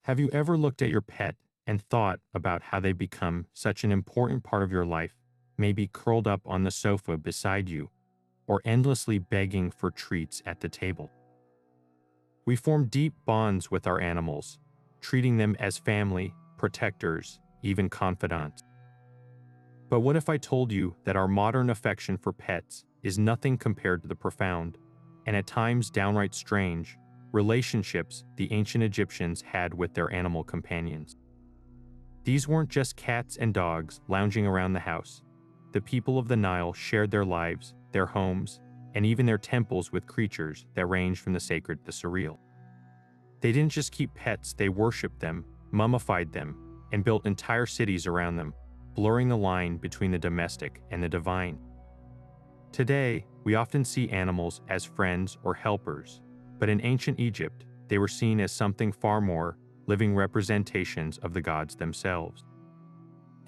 Have you ever looked at your pet and thought about how they become such an important part of your life, maybe curled up on the sofa beside you, or endlessly begging for treats at the table? We form deep bonds with our animals, treating them as family, protectors, even confidants. But what if I told you that our modern affection for pets is nothing compared to the profound, and at times downright strange, relationships the ancient Egyptians had with their animal companions? These weren't just cats and dogs lounging around the house. The people of the Nile shared their lives, their homes, and even their temples with creatures that ranged from the sacred to the surreal. They didn't just keep pets, they worshipped them, mummified them, and built entire cities around them, blurring the line between the domestic and the divine. Today, we often see animals as friends or helpers, but in ancient Egypt, they were seen as something far more, living representations of the gods themselves.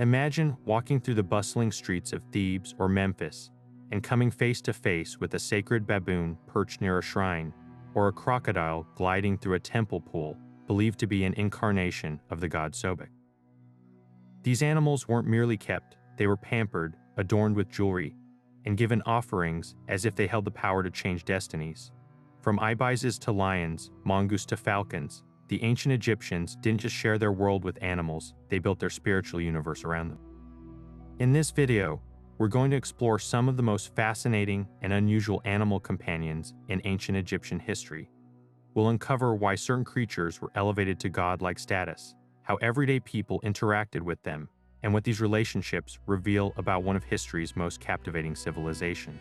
Imagine walking through the bustling streets of Thebes or Memphis and coming face to face with a sacred baboon perched near a shrine, or a crocodile gliding through a temple pool believed to be an incarnation of the god Sobek. These animals weren't merely kept, they were pampered, adorned with jewelry, and given offerings as if they held the power to change destinies. From ibises to lions, mongooses to falcons, the ancient Egyptians didn't just share their world with animals, they built their spiritual universe around them. In this video, we're going to explore some of the most fascinating and unusual animal companions in ancient Egyptian history. We'll uncover why certain creatures were elevated to god-like status, how everyday people interacted with them, and what these relationships reveal about one of history's most captivating civilizations.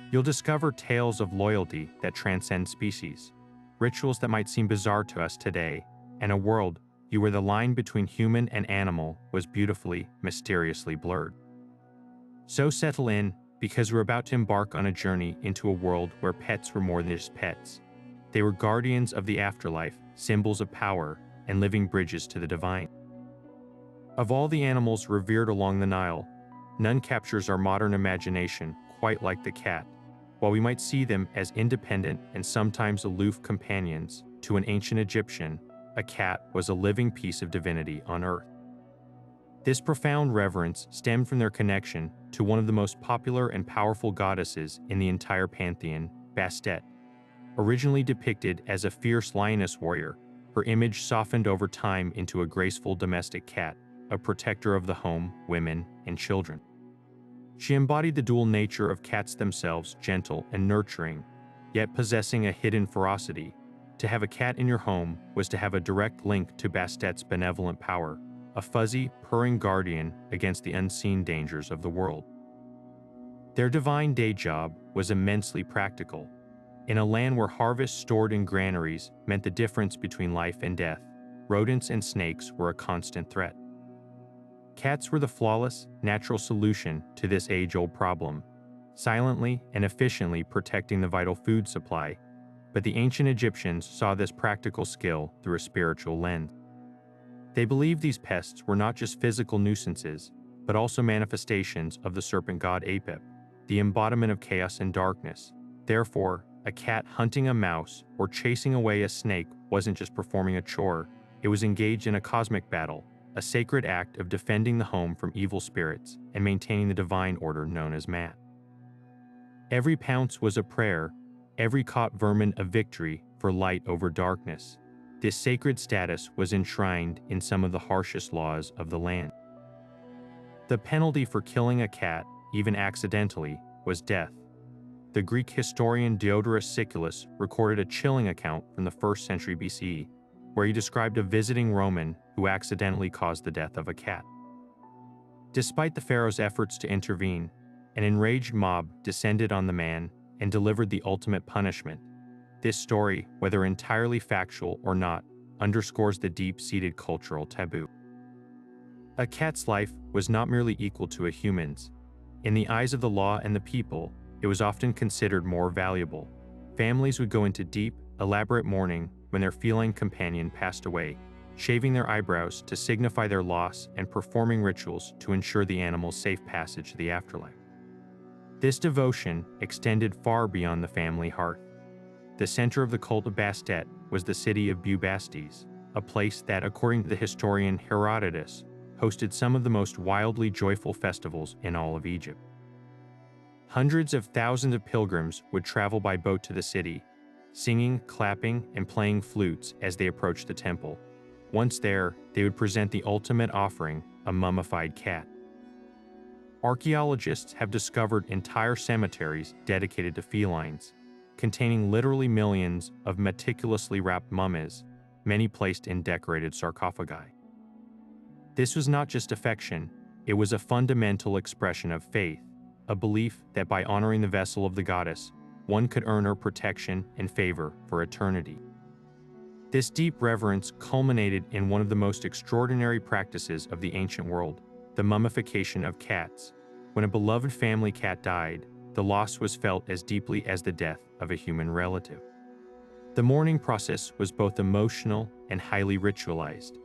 You'll discover tales of loyalty that transcend species, rituals that might seem bizarre to us today, and a world where the line between human and animal was beautifully, mysteriously blurred. So settle in, because we're about to embark on a journey into a world where pets were more than just pets. They were guardians of the afterlife, symbols of power, and living bridges to the divine. Of all the animals revered along the Nile, none captures our modern imagination quite like the cat. While we might see them as independent and sometimes aloof companions, to an ancient Egyptian, a cat was a living piece of divinity on earth. This profound reverence stemmed from their connection to one of the most popular and powerful goddesses in the entire pantheon, Bastet. Originally depicted as a fierce lioness warrior, her image softened over time into a graceful domestic cat, a protector of the home, women, and children. She embodied the dual nature of cats themselves, gentle and nurturing, yet possessing a hidden ferocity. To have a cat in your home was to have a direct link to Bastet's benevolent power, a fuzzy, purring guardian against the unseen dangers of the world. Their divine day job was immensely practical. In a land where harvests stored in granaries meant the difference between life and death, rodents and snakes were a constant threat. Cats were the flawless, natural solution to this age-old problem, silently and efficiently protecting the vital food supply, but the ancient Egyptians saw this practical skill through a spiritual lens. They believed these pests were not just physical nuisances, but also manifestations of the serpent god Apep, the embodiment of chaos and darkness. Therefore, a cat hunting a mouse or chasing away a snake wasn't just performing a chore, it was engaged in a cosmic battle, a sacred act of defending the home from evil spirits and maintaining the divine order known as Mat. Every pounce was a prayer, every caught vermin a victory for light over darkness. This sacred status was enshrined in some of the harshest laws of the land. The penalty for killing a cat, even accidentally, was death. The Greek historian Diodorus Siculus recorded a chilling account from the 1st century BCE, where he described a visiting Roman who accidentally caused the death of a cat. Despite the pharaoh's efforts to intervene, an enraged mob descended on the man and delivered the ultimate punishment. This story, whether entirely factual or not, underscores the deep-seated cultural taboo. A cat's life was not merely equal to a human's. In the eyes of the law and the people, it was often considered more valuable. Families would go into deep, elaborate mourning when their feline companion passed away, shaving their eyebrows to signify their loss and performing rituals to ensure the animal's safe passage to the afterlife. This devotion extended far beyond the family hearth. The center of the cult of Bastet was the city of Bubastes, a place that, according to the historian Herodotus, hosted some of the most wildly joyful festivals in all of Egypt. Hundreds of thousands of pilgrims would travel by boat to the city, singing, clapping, and playing flutes as they approached the temple. Once there, they would present the ultimate offering, a mummified cat. Archaeologists have discovered entire cemeteries dedicated to felines, containing literally millions of meticulously wrapped mummies, many placed in decorated sarcophagi. This was not just affection, it was a fundamental expression of faith, a belief that by honoring the vessel of the goddess, one could earn her protection and favor for eternity. This deep reverence culminated in one of the most extraordinary practices of the ancient world, the mummification of cats. When a beloved family cat died, the loss was felt as deeply as the death of a human relative. The mourning process was both emotional and highly ritualized.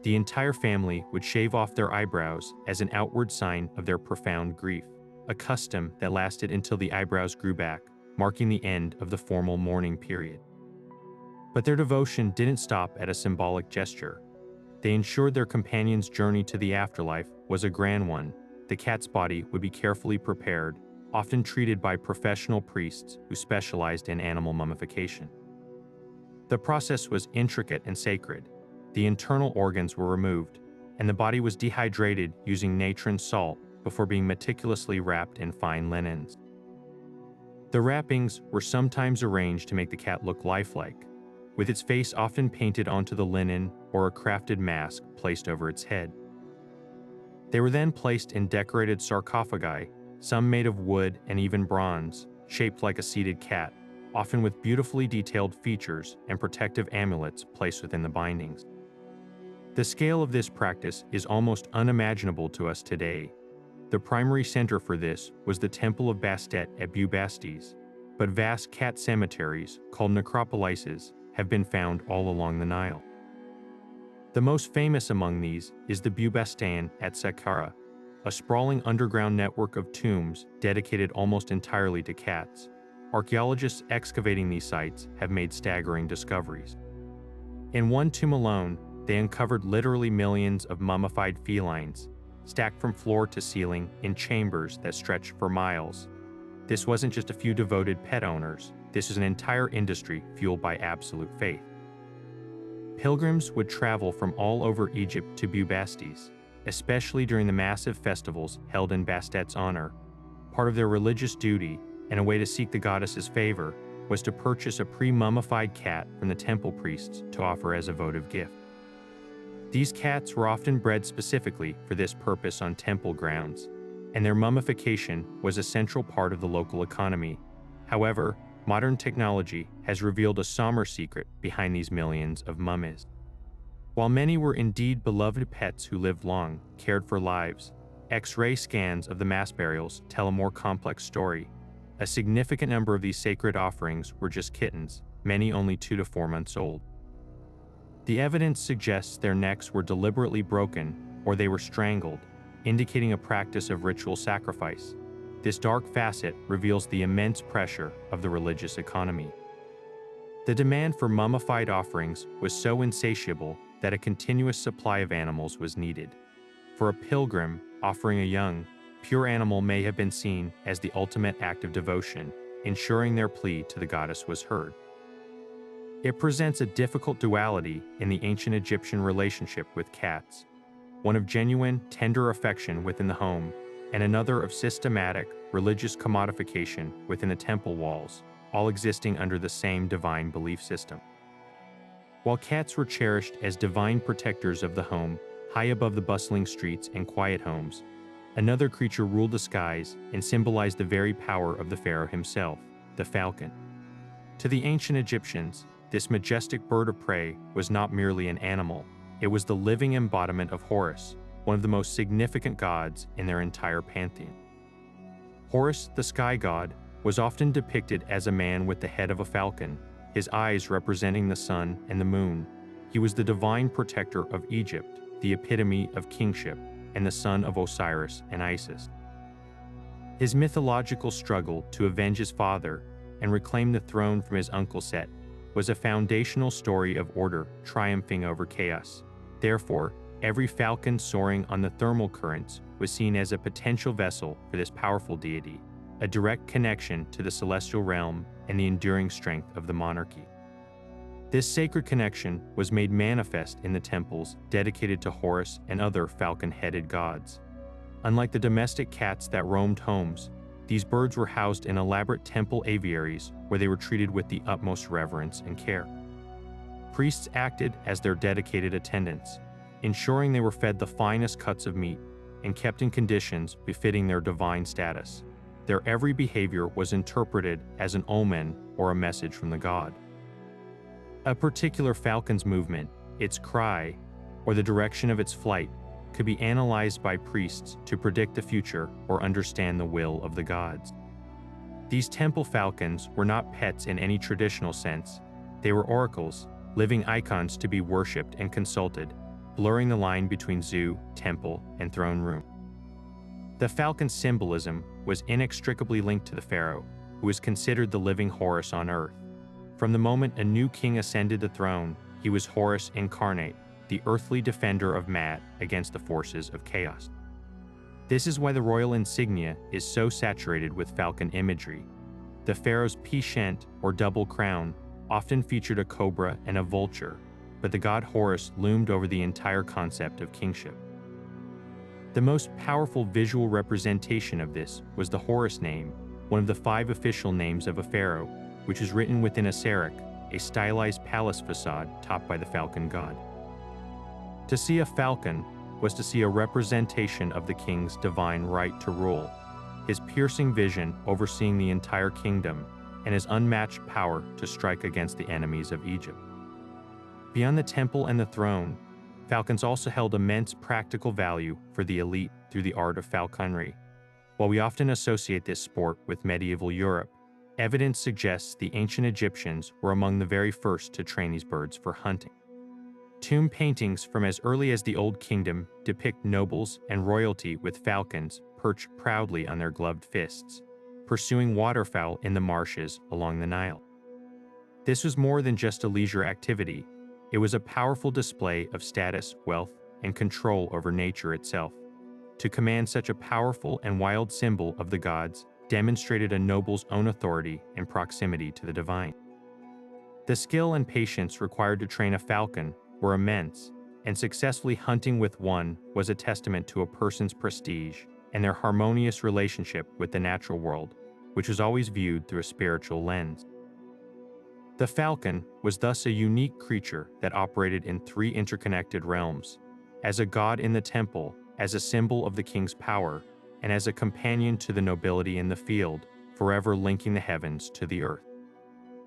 The entire family would shave off their eyebrows as an outward sign of their profound grief, a custom that lasted until the eyebrows grew back, marking the end of the formal mourning period. But their devotion didn't stop at a symbolic gesture. They ensured their companion's journey to the afterlife was a grand one. The cat's body would be carefully prepared, often treated by professional priests who specialized in animal mummification. The process was intricate and sacred. The internal organs were removed, and the body was dehydrated using natron salt before being meticulously wrapped in fine linens. The wrappings were sometimes arranged to make the cat look lifelike, with its face often painted onto the linen or a crafted mask placed over its head. They were then placed in decorated sarcophagi, some made of wood and even bronze, shaped like a seated cat, often with beautifully detailed features and protective amulets placed within the bindings. The scale of this practice is almost unimaginable to us today. The primary center for this was the Temple of Bastet at Bubastes, but vast cat cemeteries, called necropolises, have been found all along the Nile. The most famous among these is the Bubastan at Saqqara, a sprawling underground network of tombs dedicated almost entirely to cats. Archaeologists excavating these sites have made staggering discoveries. In one tomb alone, they uncovered literally millions of mummified felines, stacked from floor to ceiling in chambers that stretched for miles. This wasn't just a few devoted pet owners. This is an entire industry fueled by absolute faith. Pilgrims would travel from all over Egypt to Bubastes, especially during the massive festivals held in Bastet's honor. Part of their religious duty, and a way to seek the goddess's favor, was to purchase a pre-mummified cat from the temple priests to offer as a votive gift. These cats were often bred specifically for this purpose on temple grounds, and their mummification was a central part of the local economy. However, modern technology has revealed a somber secret behind these millions of mummies. While many were indeed beloved pets who lived long, cared for lives, X-ray scans of the mass burials tell a more complex story. A significant number of these sacred offerings were just kittens, many only 2 to 4 months old. The evidence suggests their necks were deliberately broken or they were strangled, indicating a practice of ritual sacrifice. This dark facet reveals the immense pressure of the religious economy. The demand for mummified offerings was so insatiable that a continuous supply of animals was needed. For a pilgrim, offering a young, pure animal may have been seen as the ultimate act of devotion, ensuring their plea to the goddess was heard. It presents a difficult duality in the ancient Egyptian relationship with cats, one of genuine, tender affection within the home, and another of systematic, religious commodification within the temple walls, all existing under the same divine belief system. While cats were cherished as divine protectors of the home, high above the bustling streets and quiet homes, another creature ruled the skies and symbolized the very power of the pharaoh himself, the falcon. To the ancient Egyptians, this majestic bird of prey was not merely an animal, it was the living embodiment of Horus, one of the most significant gods in their entire pantheon. Horus, the sky god, was often depicted as a man with the head of a falcon, his eyes representing the sun and the moon. He was the divine protector of Egypt, the epitome of kingship, and the son of Osiris and Isis. His mythological struggle to avenge his father and reclaim the throne from his uncle Set was a foundational story of order triumphing over chaos. Therefore, every falcon soaring on the thermal currents was seen as a potential vessel for this powerful deity, a direct connection to the celestial realm and the enduring strength of the monarchy. This sacred connection was made manifest in the temples dedicated to Horus and other falcon-headed gods. Unlike the domestic cats that roamed homes, these birds were housed in elaborate temple aviaries where they were treated with the utmost reverence and care. Priests acted as their dedicated attendants, ensuring they were fed the finest cuts of meat and kept in conditions befitting their divine status. Their every behavior was interpreted as an omen or a message from the god. A particular falcon's movement, its cry, or the direction of its flight could be analyzed by priests to predict the future or understand the will of the gods. These temple falcons were not pets in any traditional sense. They were oracles, living icons to be worshipped and consulted, blurring the line between zoo, temple, and throne room. The falcon's symbolism was inextricably linked to the pharaoh, who was considered the living Horus on earth. From the moment a new king ascended the throne, he was Horus incarnate, the earthly defender of Maat against the forces of chaos. This is why the royal insignia is so saturated with falcon imagery. The pharaoh's pschent, or double crown, often featured a cobra and a vulture, but the god Horus loomed over the entire concept of kingship. The most powerful visual representation of this was the Horus name, one of the 5 official names of a pharaoh, which is written within a scarab, a stylized palace facade topped by the falcon god. To see a falcon was to see a representation of the king's divine right to rule, his piercing vision overseeing the entire kingdom, and his unmatched power to strike against the enemies of Egypt. Beyond the temple and the throne, falcons also held immense practical value for the elite through the art of falconry. While we often associate this sport with medieval Europe, evidence suggests the ancient Egyptians were among the very first to train these birds for hunting. Tomb paintings from as early as the Old Kingdom depict nobles and royalty with falcons perched proudly on their gloved fists, pursuing waterfowl in the marshes along the Nile. This was more than just a leisure activity. It was a powerful display of status, wealth, and control over nature itself. To command such a powerful and wild symbol of the gods demonstrated a noble's own authority and proximity to the divine. The skill and patience required to train a falcon were immense, and successfully hunting with one was a testament to a person's prestige and their harmonious relationship with the natural world, which was always viewed through a spiritual lens. The falcon was thus a unique creature that operated in 3 interconnected realms, as a god in the temple, as a symbol of the king's power, and as a companion to the nobility in the field, forever linking the heavens to the earth.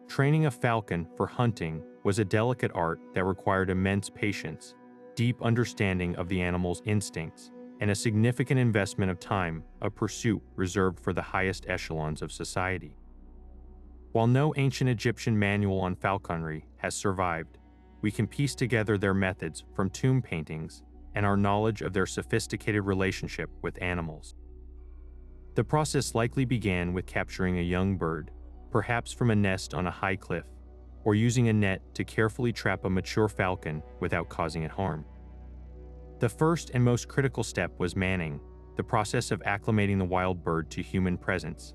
Training a falcon for hunting was a delicate art that required immense patience, deep understanding of the animal's instincts, and a significant investment of time, a pursuit reserved for the highest echelons of society. While no ancient Egyptian manual on falconry has survived, we can piece together their methods from tomb paintings and our knowledge of their sophisticated relationship with animals. The process likely began with capturing a young bird, perhaps from a nest on a high cliff, or using a net to carefully trap a mature falcon without causing it harm. The first and most critical step was manning, the process of acclimating the wild bird to human presence.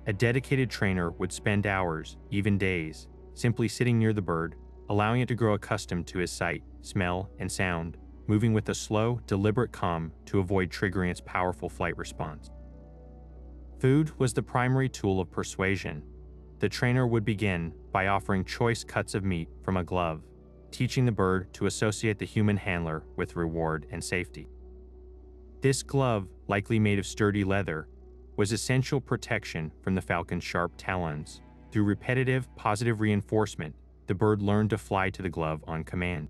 A dedicated trainer would spend hours, even days, simply sitting near the bird, allowing it to grow accustomed to his sight, smell, and sound, moving with a slow, deliberate calm to avoid triggering its powerful flight response. Food was the primary tool of persuasion. The trainer would begin by offering choice cuts of meat from a glove, teaching the bird to associate the human handler with reward and safety. This glove, likely made of sturdy leather, was essential protection from the falcon's sharp talons. Through repetitive, positive reinforcement, the bird learned to fly to the glove on command.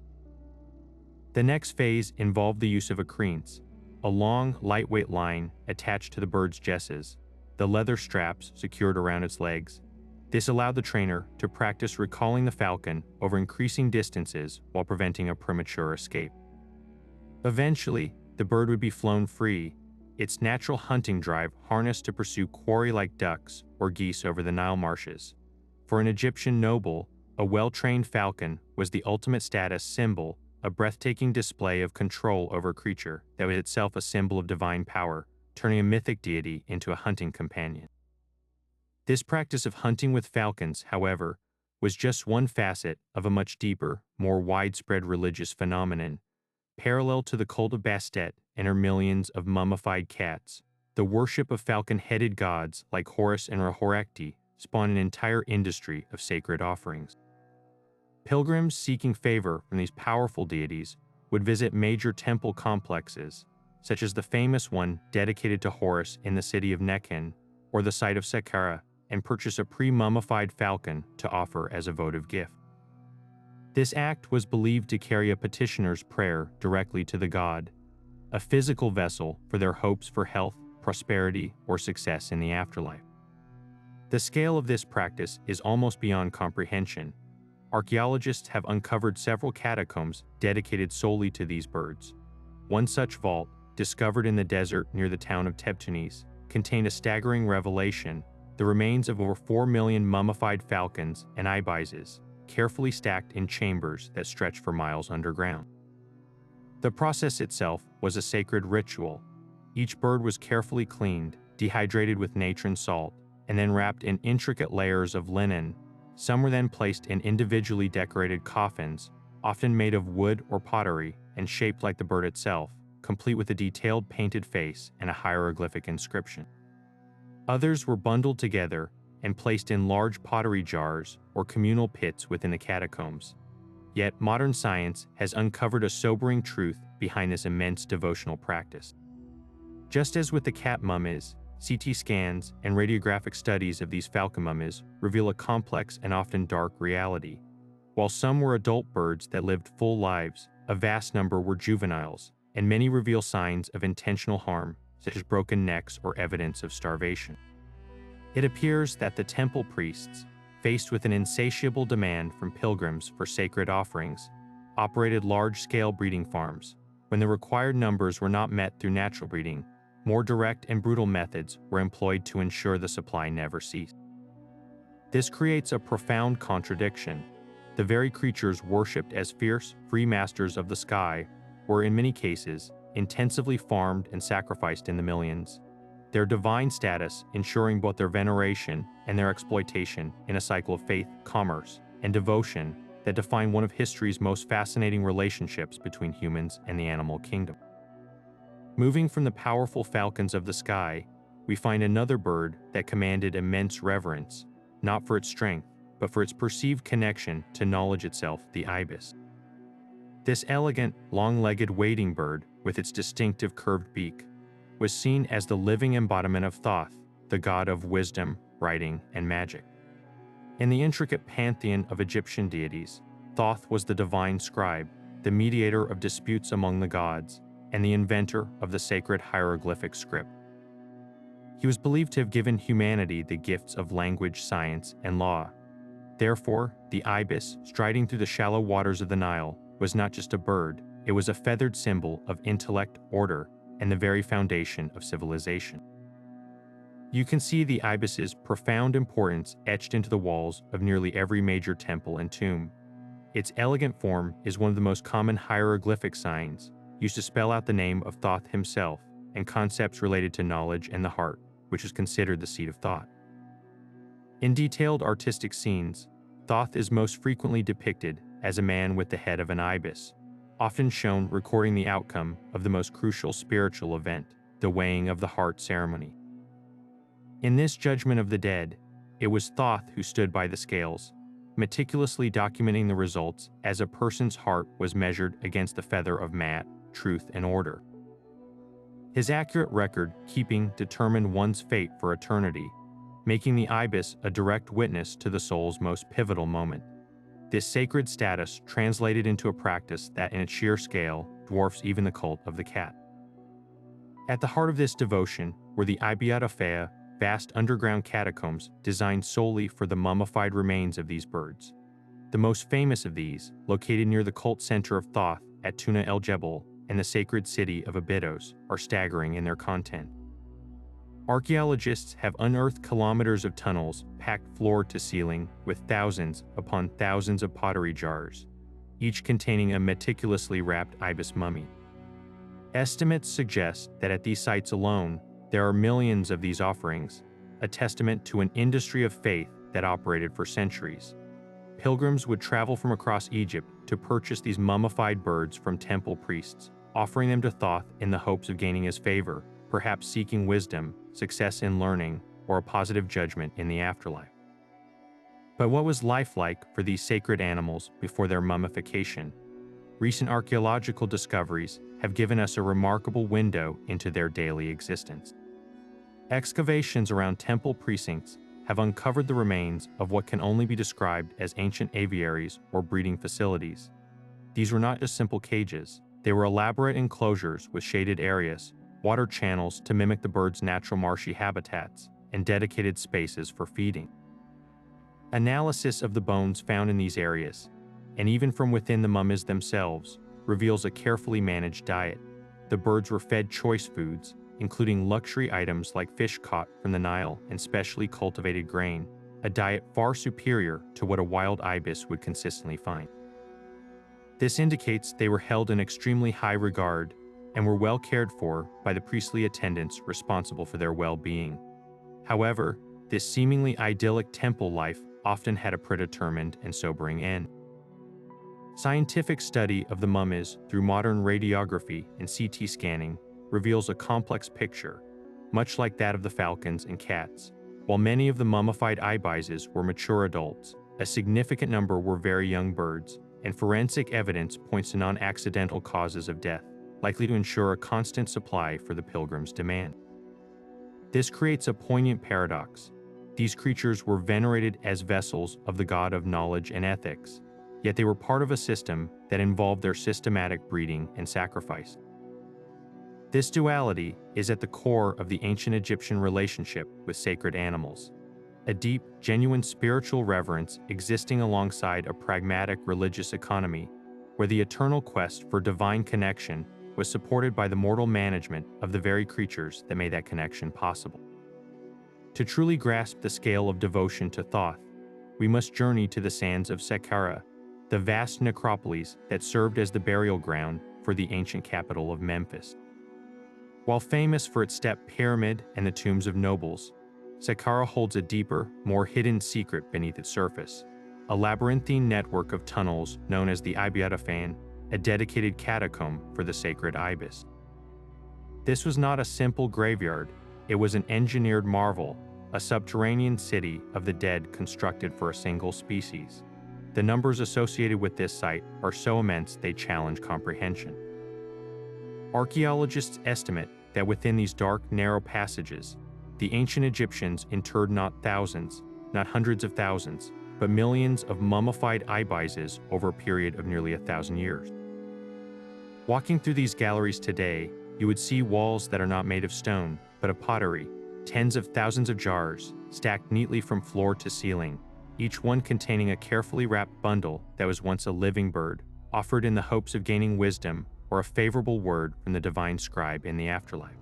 The next phase involved the use of a creance, a long, lightweight line attached to the bird's jesses, the leather straps secured around its legs. This allowed the trainer to practice recalling the falcon over increasing distances while preventing a premature escape. Eventually, the bird would be flown free, its natural hunting drive harnessed to pursue quarry-like ducks or geese over the Nile marshes. For an Egyptian noble, A well-trained falcon was the ultimate status symbol, a breathtaking display of control over a creature that was itself a symbol of divine power, turning a mythic deity into a hunting companion. This practice of hunting with falcons, however, was just one facet of a much deeper, more widespread religious phenomenon. Parallel to the cult of Bastet and her millions of mummified cats, the worship of falcon-headed gods like Horus and Revered spawned an entire industry of sacred offerings. Pilgrims seeking favor from these powerful deities would visit major temple complexes, such as the famous one dedicated to Horus in the city of Nekhen, or the site of Saqqara, and purchase a pre-mummified falcon to offer as a votive gift. This act was believed to carry a petitioner's prayer directly to the god, a physical vessel for their hopes for health, prosperity, or success in the afterlife. The scale of this practice is almost beyond comprehension. Archaeologists have uncovered several catacombs dedicated solely to these birds. One such vault, discovered in the desert near the town of Tebtunis, contained a staggering revelation: the remains of over 4 million mummified falcons and ibises, carefully stacked in chambers that stretch for miles underground. The process itself was a sacred ritual. Each bird was carefully cleaned, dehydrated with natron salt, and then wrapped in intricate layers of linen. Some were then placed in individually decorated coffins, often made of wood or pottery and shaped like the bird itself, complete with a detailed painted face and a hieroglyphic inscription. Others were bundled together and placed in large pottery jars or communal pits within the catacombs. Yet modern science has uncovered a sobering truth behind this immense devotional practice. Just as with the cat mummies, CT scans and radiographic studies of these falcon mummies reveal a complex and often dark reality. While some were adult birds that lived full lives, a vast number were juveniles, and many reveal signs of intentional harm, such as broken necks or evidence of starvation. It appears that the temple priests, faced with an insatiable demand from pilgrims for sacred offerings, operated large-scale breeding farms. When the required numbers were not met through natural breeding, more direct and brutal methods were employed to ensure the supply never ceased. This creates a profound contradiction. The very creatures worshipped as fierce, free masters of the sky were, in many cases, intensively farmed and sacrificed in the millions, their divine status ensuring both their veneration and their exploitation in a cycle of faith, commerce, and devotion that define one of history's most fascinating relationships between humans and the animal kingdom. Moving from the powerful falcons of the sky, we find another bird that commanded immense reverence, not for its strength, but for its perceived connection to knowledge itself, the ibis. This elegant, long-legged wading bird, with its distinctive curved beak, was seen as the living embodiment of Thoth, the god of wisdom, writing, and magic. In the intricate pantheon of Egyptian deities, Thoth was the divine scribe, the mediator of disputes among the gods, and the inventor of the sacred hieroglyphic script. He was believed to have given humanity the gifts of language, science, and law. Therefore, the ibis, striding through the shallow waters of the Nile, was not just a bird, it was a feathered symbol of intellect, order, and the very foundation of civilization. You can see the ibis's profound importance etched into the walls of nearly every major temple and tomb. Its elegant form is one of the most common hieroglyphic signs, used to spell out the name of Thoth himself and concepts related to knowledge and the heart, which is considered the seat of thought. In detailed artistic scenes, Thoth is most frequently depicted as a man with the head of an ibis, often shown recording the outcome of the most crucial spiritual event, the weighing of the heart ceremony. In this judgment of the dead, it was Thoth who stood by the scales, meticulously documenting the results as a person's heart was measured against the feather of Maat, truth, and order. His accurate record-keeping determined one's fate for eternity, making the ibis a direct witness to the soul's most pivotal moment. This sacred status translated into a practice that, in its sheer scale, dwarfs even the cult of the cat. At the heart of this devotion were the Ibiadafea, vast underground catacombs designed solely for the mummified remains of these birds. The most famous of these, located near the cult center of Thoth at Tuna el Jebel and the sacred city of Abydos, are staggering in their content. Archaeologists have unearthed kilometers of tunnels packed floor to ceiling with thousands upon thousands of pottery jars, each containing a meticulously wrapped ibis mummy. Estimates suggest that at these sites alone, there are millions of these offerings, a testament to an industry of faith that operated for centuries. Pilgrims would travel from across Egypt to purchase these mummified birds from temple priests, offering them to Thoth in the hopes of gaining his favor, perhaps seeking wisdom, success in learning, or a positive judgment in the afterlife. But what was life like for these sacred animals before their mummification? Recent archaeological discoveries have given us a remarkable window into their daily existence. Excavations around temple precincts have uncovered the remains of what can only be described as ancient aviaries or breeding facilities. These were not just simple cages, they were elaborate enclosures with shaded areas, water channels to mimic the birds' natural marshy habitats, and dedicated spaces for feeding. Analysis of the bones found in these areas, and even from within the mummies themselves, reveals a carefully managed diet. The birds were fed choice foods, including luxury items like fish caught from the Nile and specially cultivated grain, a diet far superior to what a wild ibis would consistently find. This indicates they were held in extremely high regard and were well cared for by the priestly attendants responsible for their well-being. However, this seemingly idyllic temple life often had a predetermined and sobering end. Scientific study of the mummies through modern radiography and CT scanning reveals a complex picture, much like that of the falcons and cats. While many of the mummified ibises were mature adults, a significant number were very young birds, and forensic evidence points to non-accidental causes of death, likely to ensure a constant supply for the pilgrims' demand. This creates a poignant paradox. These creatures were venerated as vessels of the god of knowledge and ethics, yet they were part of a system that involved their systematic breeding and sacrifice. This duality is at the core of the ancient Egyptian relationship with sacred animals, a deep, genuine spiritual reverence existing alongside a pragmatic religious economy where the eternal quest for divine connection was supported by the mortal management of the very creatures that made that connection possible. To truly grasp the scale of devotion to Thoth, we must journey to the sands of Saqqara, the vast necropolis that served as the burial ground for the ancient capital of Memphis. While famous for its step pyramid and the tombs of nobles, Saqqara holds a deeper, more hidden secret beneath its surface, a labyrinthine network of tunnels known as the Ibiadafan, a dedicated catacomb for the sacred ibis. This was not a simple graveyard, it was an engineered marvel, a subterranean city of the dead constructed for a single species. The numbers associated with this site are so immense they challenge comprehension. Archaeologists estimate that within these dark, narrow passages, the ancient Egyptians interred not thousands, not hundreds of thousands, but millions of mummified ibises over a period of nearly 1,000 years. Walking through these galleries today, you would see walls that are not made of stone, but of pottery, tens of thousands of jars, stacked neatly from floor to ceiling, each one containing a carefully wrapped bundle that was once a living bird, offered in the hopes of gaining wisdom or a favorable word from the divine scribe in the afterlife.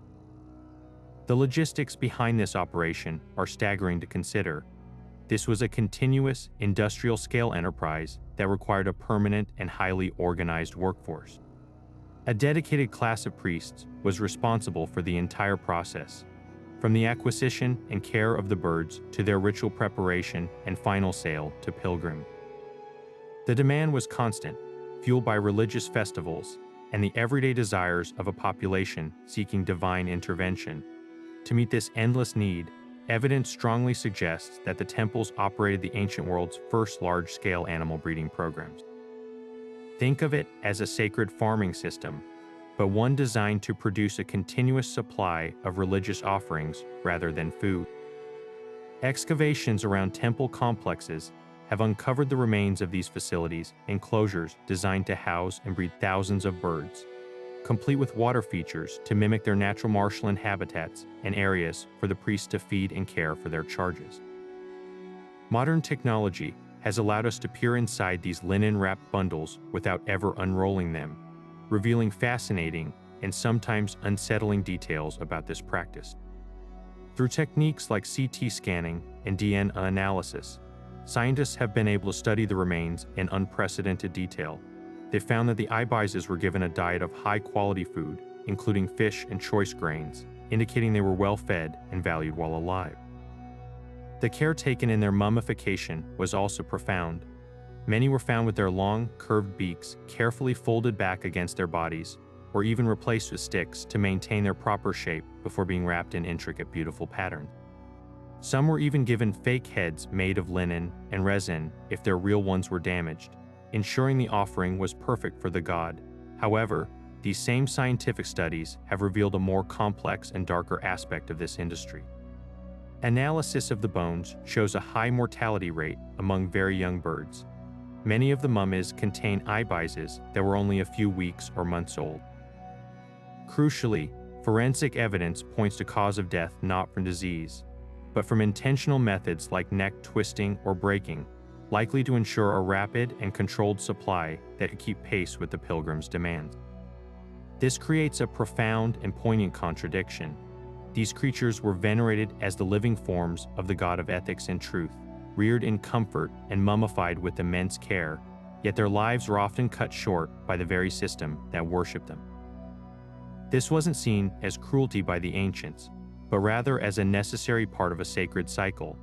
The logistics behind this operation are staggering to consider. This was a continuous, industrial-scale enterprise that required a permanent and highly organized workforce. A dedicated class of priests was responsible for the entire process, from the acquisition and care of the birds to their ritual preparation and final sale to pilgrim. The demand was constant, fueled by religious festivals and the everyday desires of a population seeking divine intervention. To meet this endless need, evidence strongly suggests that the temples operated the ancient world's first large-scale animal breeding programs. Think of it as a sacred farming system, but one designed to produce a continuous supply of religious offerings rather than food. Excavations around temple complexes have uncovered the remains of these facilities, enclosures designed to house and breed thousands of birds, complete with water features to mimic their natural marshland habitats and areas for the priests to feed and care for their charges. Modern technology has allowed us to peer inside these linen-wrapped bundles without ever unrolling them, revealing fascinating and sometimes unsettling details about this practice. Through techniques like CT scanning and DNA analysis, scientists have been able to study the remains in unprecedented detail. They found that the ibises were given a diet of high-quality food, including fish and choice grains, indicating they were well-fed and valued while alive. The care taken in their mummification was also profound. Many were found with their long, curved beaks carefully folded back against their bodies, or even replaced with sticks to maintain their proper shape before being wrapped in intricate, beautiful patterns. Some were even given fake heads made of linen and resin if their real ones were damaged, ensuring the offering was perfect for the god. However, these same scientific studies have revealed a more complex and darker aspect of this industry. Analysis of the bones shows a high mortality rate among very young birds. Many of the mummies contain ibises that were only a few weeks or months old. Crucially, forensic evidence points to cause of death not from disease, but from intentional methods like neck twisting or breaking, likely to ensure a rapid and controlled supply that could keep pace with the pilgrims' demands. This creates a profound and poignant contradiction. These creatures were venerated as the living forms of the god of ethics and truth, reared in comfort and mummified with immense care, yet their lives were often cut short by the very system that worshipped them. This wasn't seen as cruelty by the ancients, but rather as a necessary part of a sacred cycle.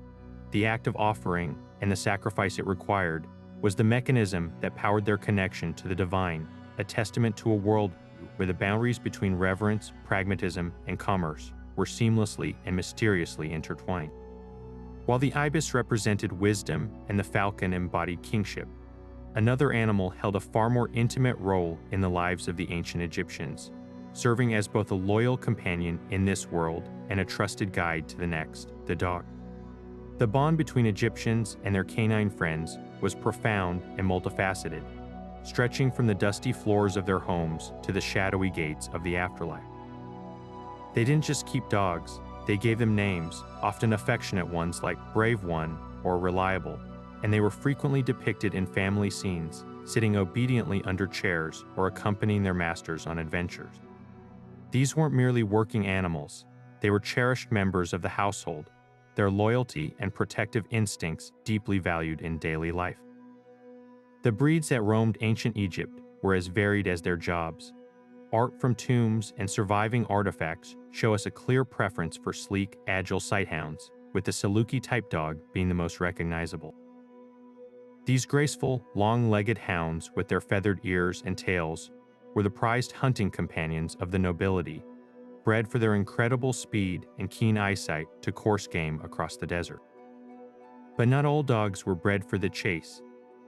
The act of offering and the sacrifice it required was the mechanism that powered their connection to the divine, a testament to a world where the boundaries between reverence, pragmatism, and commerce were seamlessly and mysteriously intertwined. While the ibis represented wisdom and the falcon embodied kingship, another animal held a far more intimate role in the lives of the ancient Egyptians, serving as both a loyal companion in this world and a trusted guide to the next, the dog. The bond between Egyptians and their canine friends was profound and multifaceted, stretching from the dusty floors of their homes to the shadowy gates of the afterlife. They didn't just keep dogs, they gave them names, often affectionate ones like Brave One or Reliable, and they were frequently depicted in family scenes, sitting obediently under chairs or accompanying their masters on adventures. These weren't merely working animals, they were cherished members of the household, their loyalty and protective instincts deeply valued in daily life. The breeds that roamed ancient Egypt were as varied as their jobs. Art from tombs and surviving artifacts show us a clear preference for sleek, agile sighthounds, with the Saluki-type dog being the most recognizable. These graceful, long-legged hounds with their feathered ears and tails were the prized hunting companions of the nobility, bred for their incredible speed and keen eyesight to course game across the desert. But not all dogs were bred for the chase.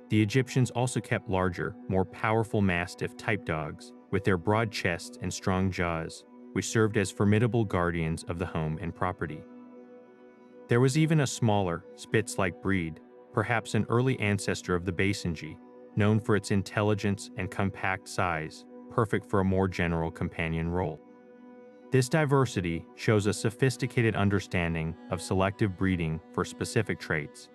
The Egyptians also kept larger, more powerful mastiff-type dogs with their broad chests and strong jaws, which served as formidable guardians of the home and property. There was even a smaller, Spitz-like breed, perhaps an early ancestor of the Basenji, known for its intelligence and compact size, perfect for a more general companion role. This diversity shows a sophisticated understanding of selective breeding for specific traits,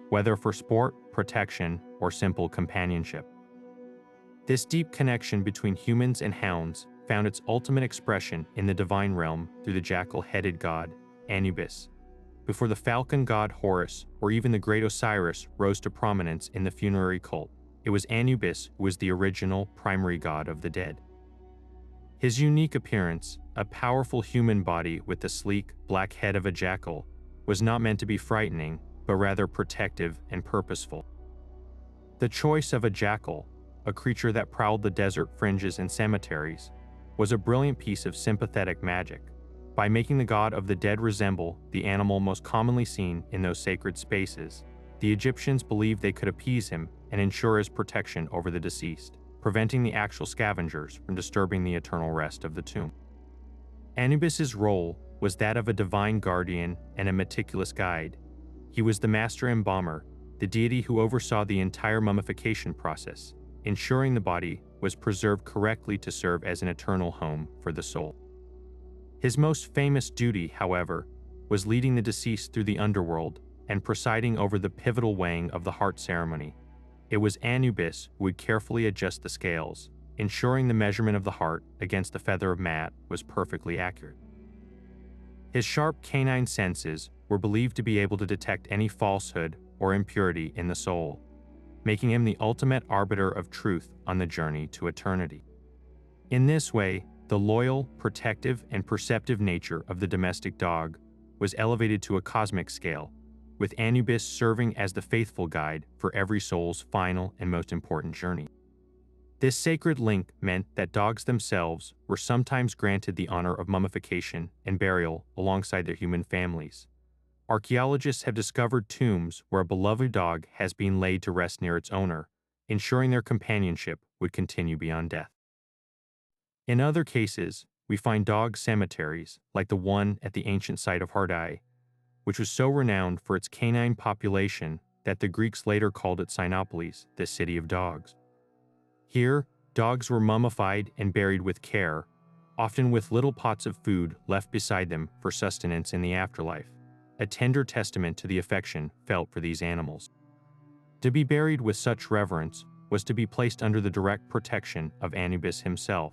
whether for sport, protection, or simple companionship. This deep connection between humans and hounds found its ultimate expression in the divine realm through the jackal-headed god, Anubis, before the falcon god Horus or even the great Osiris rose to prominence in the funerary cult. It was Anubis who was the original primary god of the dead. His unique appearance, a powerful human body with the sleek, black head of a jackal, was not meant to be frightening, but rather protective and purposeful. The choice of a jackal, a creature that prowled the desert fringes and cemeteries, was a brilliant piece of sympathetic magic. By making the god of the dead resemble the animal most commonly seen in those sacred spaces, the Egyptians believed they could appease him and ensure his protection over the deceased, preventing the actual scavengers from disturbing the eternal rest of the tomb. Anubis's role was that of a divine guardian and a meticulous guide. He was the master embalmer, the deity who oversaw the entire mummification process, ensuring the body was preserved correctly to serve as an eternal home for the soul. His most famous duty, however, was leading the deceased through the underworld and presiding over the pivotal weighing of the heart ceremony. It was Anubis who would carefully adjust the scales, ensuring the measurement of the heart against the feather of mat was perfectly accurate. His sharp canine senses were believed to be able to detect any falsehood or impurity in the soul, making him the ultimate arbiter of truth on the journey to eternity. In this way, the loyal, protective, and perceptive nature of the domestic dog was elevated to a cosmic scale, with Anubis serving as the faithful guide for every soul's final and most important journey. This sacred link meant that dogs themselves were sometimes granted the honor of mummification and burial alongside their human families. Archaeologists have discovered tombs where a beloved dog has been laid to rest near its owner, ensuring their companionship would continue beyond death. In other cases, we find dog cemeteries, like the one at the ancient site of Horus, which was so renowned for its canine population that the Greeks later called it Cynopolis, the city of dogs. Here, dogs were mummified and buried with care, often with little pots of food left beside them for sustenance in the afterlife, a tender testament to the affection felt for these animals. To be buried with such reverence was to be placed under the direct protection of Anubis himself,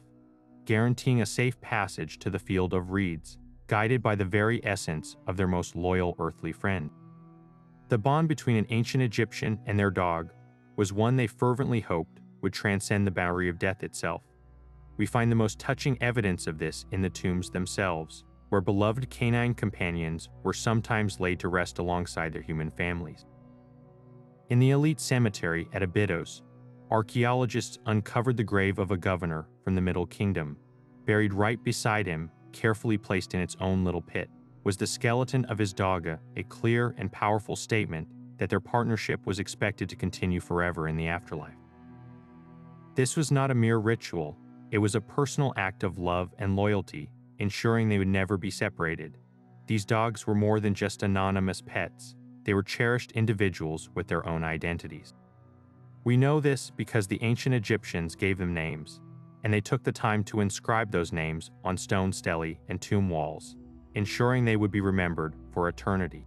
guaranteeing a safe passage to the field of reeds, guided by the very essence of their most loyal earthly friend. The bond between an ancient Egyptian and their dog was one they fervently hoped would transcend the boundary of death itself. We find the most touching evidence of this in the tombs themselves, where beloved canine companions were sometimes laid to rest alongside their human families. In the elite cemetery at Abydos, archaeologists uncovered the grave of a governor from the Middle Kingdom. Buried right beside him, carefully placed in its own little pit, was the skeleton of his dogga, a clear and powerful statement that their partnership was expected to continue forever in the afterlife. This was not a mere ritual, it was a personal act of love and loyalty, ensuring they would never be separated. These dogs were more than just anonymous pets, they were cherished individuals with their own identities. We know this because the ancient Egyptians gave them names, and they took the time to inscribe those names on stone stelae and tomb walls, ensuring they would be remembered for eternity.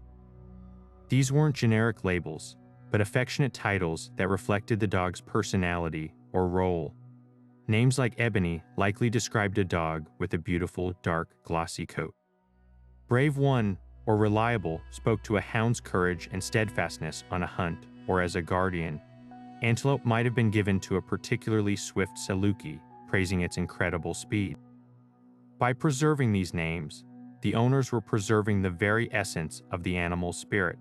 These weren't generic labels, but affectionate titles that reflected the dog's personality or role. Names like Ebony likely described a dog with a beautiful, dark, glossy coat. Brave One or Reliable spoke to a hound's courage and steadfastness on a hunt or as a guardian. Antelope might have been given to a particularly swift Saluki, praising its incredible speed. By preserving these names, the owners were preserving the very essence of the animal's spirit,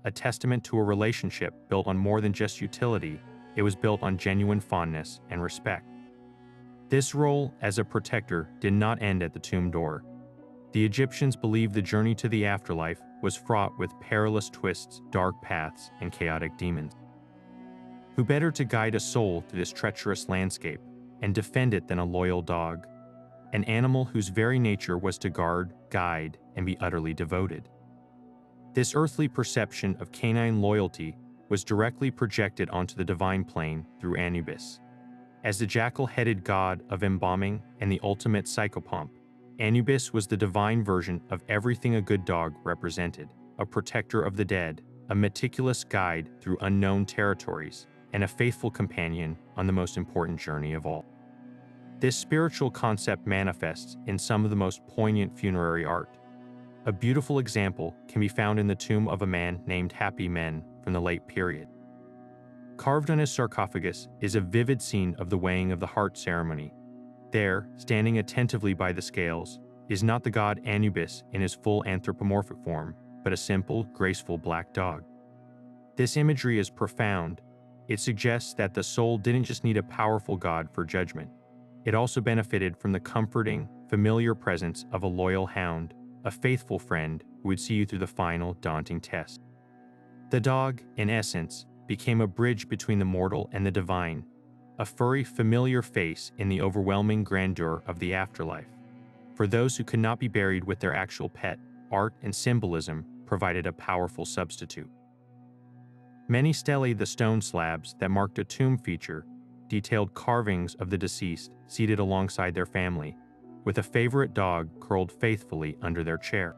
a testament to a relationship built on more than just utility. It was built on genuine fondness and respect. This role as a protector did not end at the tomb door. The Egyptians believed the journey to the afterlife was fraught with perilous twists, dark paths, and chaotic demons. Who better to guide a soul through this treacherous landscape and defend it than a loyal dog, an animal whose very nature was to guard, guide, and be utterly devoted. This earthly perception of canine loyalty was directly projected onto the divine plane through Anubis. As the jackal-headed god of embalming and the ultimate psychopomp, Anubis was the divine version of everything a good dog represented, a protector of the dead, a meticulous guide through unknown territories, and a faithful companion on the most important journey of all. This spiritual concept manifests in some of the most poignant funerary art. A beautiful example can be found in the tomb of a man named Happy Men from the late period. Carved on his sarcophagus is a vivid scene of the weighing of the heart ceremony. There, standing attentively by the scales, is not the god Anubis in his full anthropomorphic form, but a simple, graceful black dog. This imagery is profound. It suggests that the soul didn't just need a powerful god for judgment. It also benefited from the comforting, familiar presence of a loyal hound, a faithful friend who would see you through the final, daunting test. The dog, in essence, became a bridge between the mortal and the divine, a furry, familiar face in the overwhelming grandeur of the afterlife. For those who could not be buried with their actual pet, art and symbolism provided a powerful substitute. Many stelae, the stone slabs that marked a tomb feature, detailed carvings of the deceased seated alongside their family, with a favorite dog curled faithfully under their chair.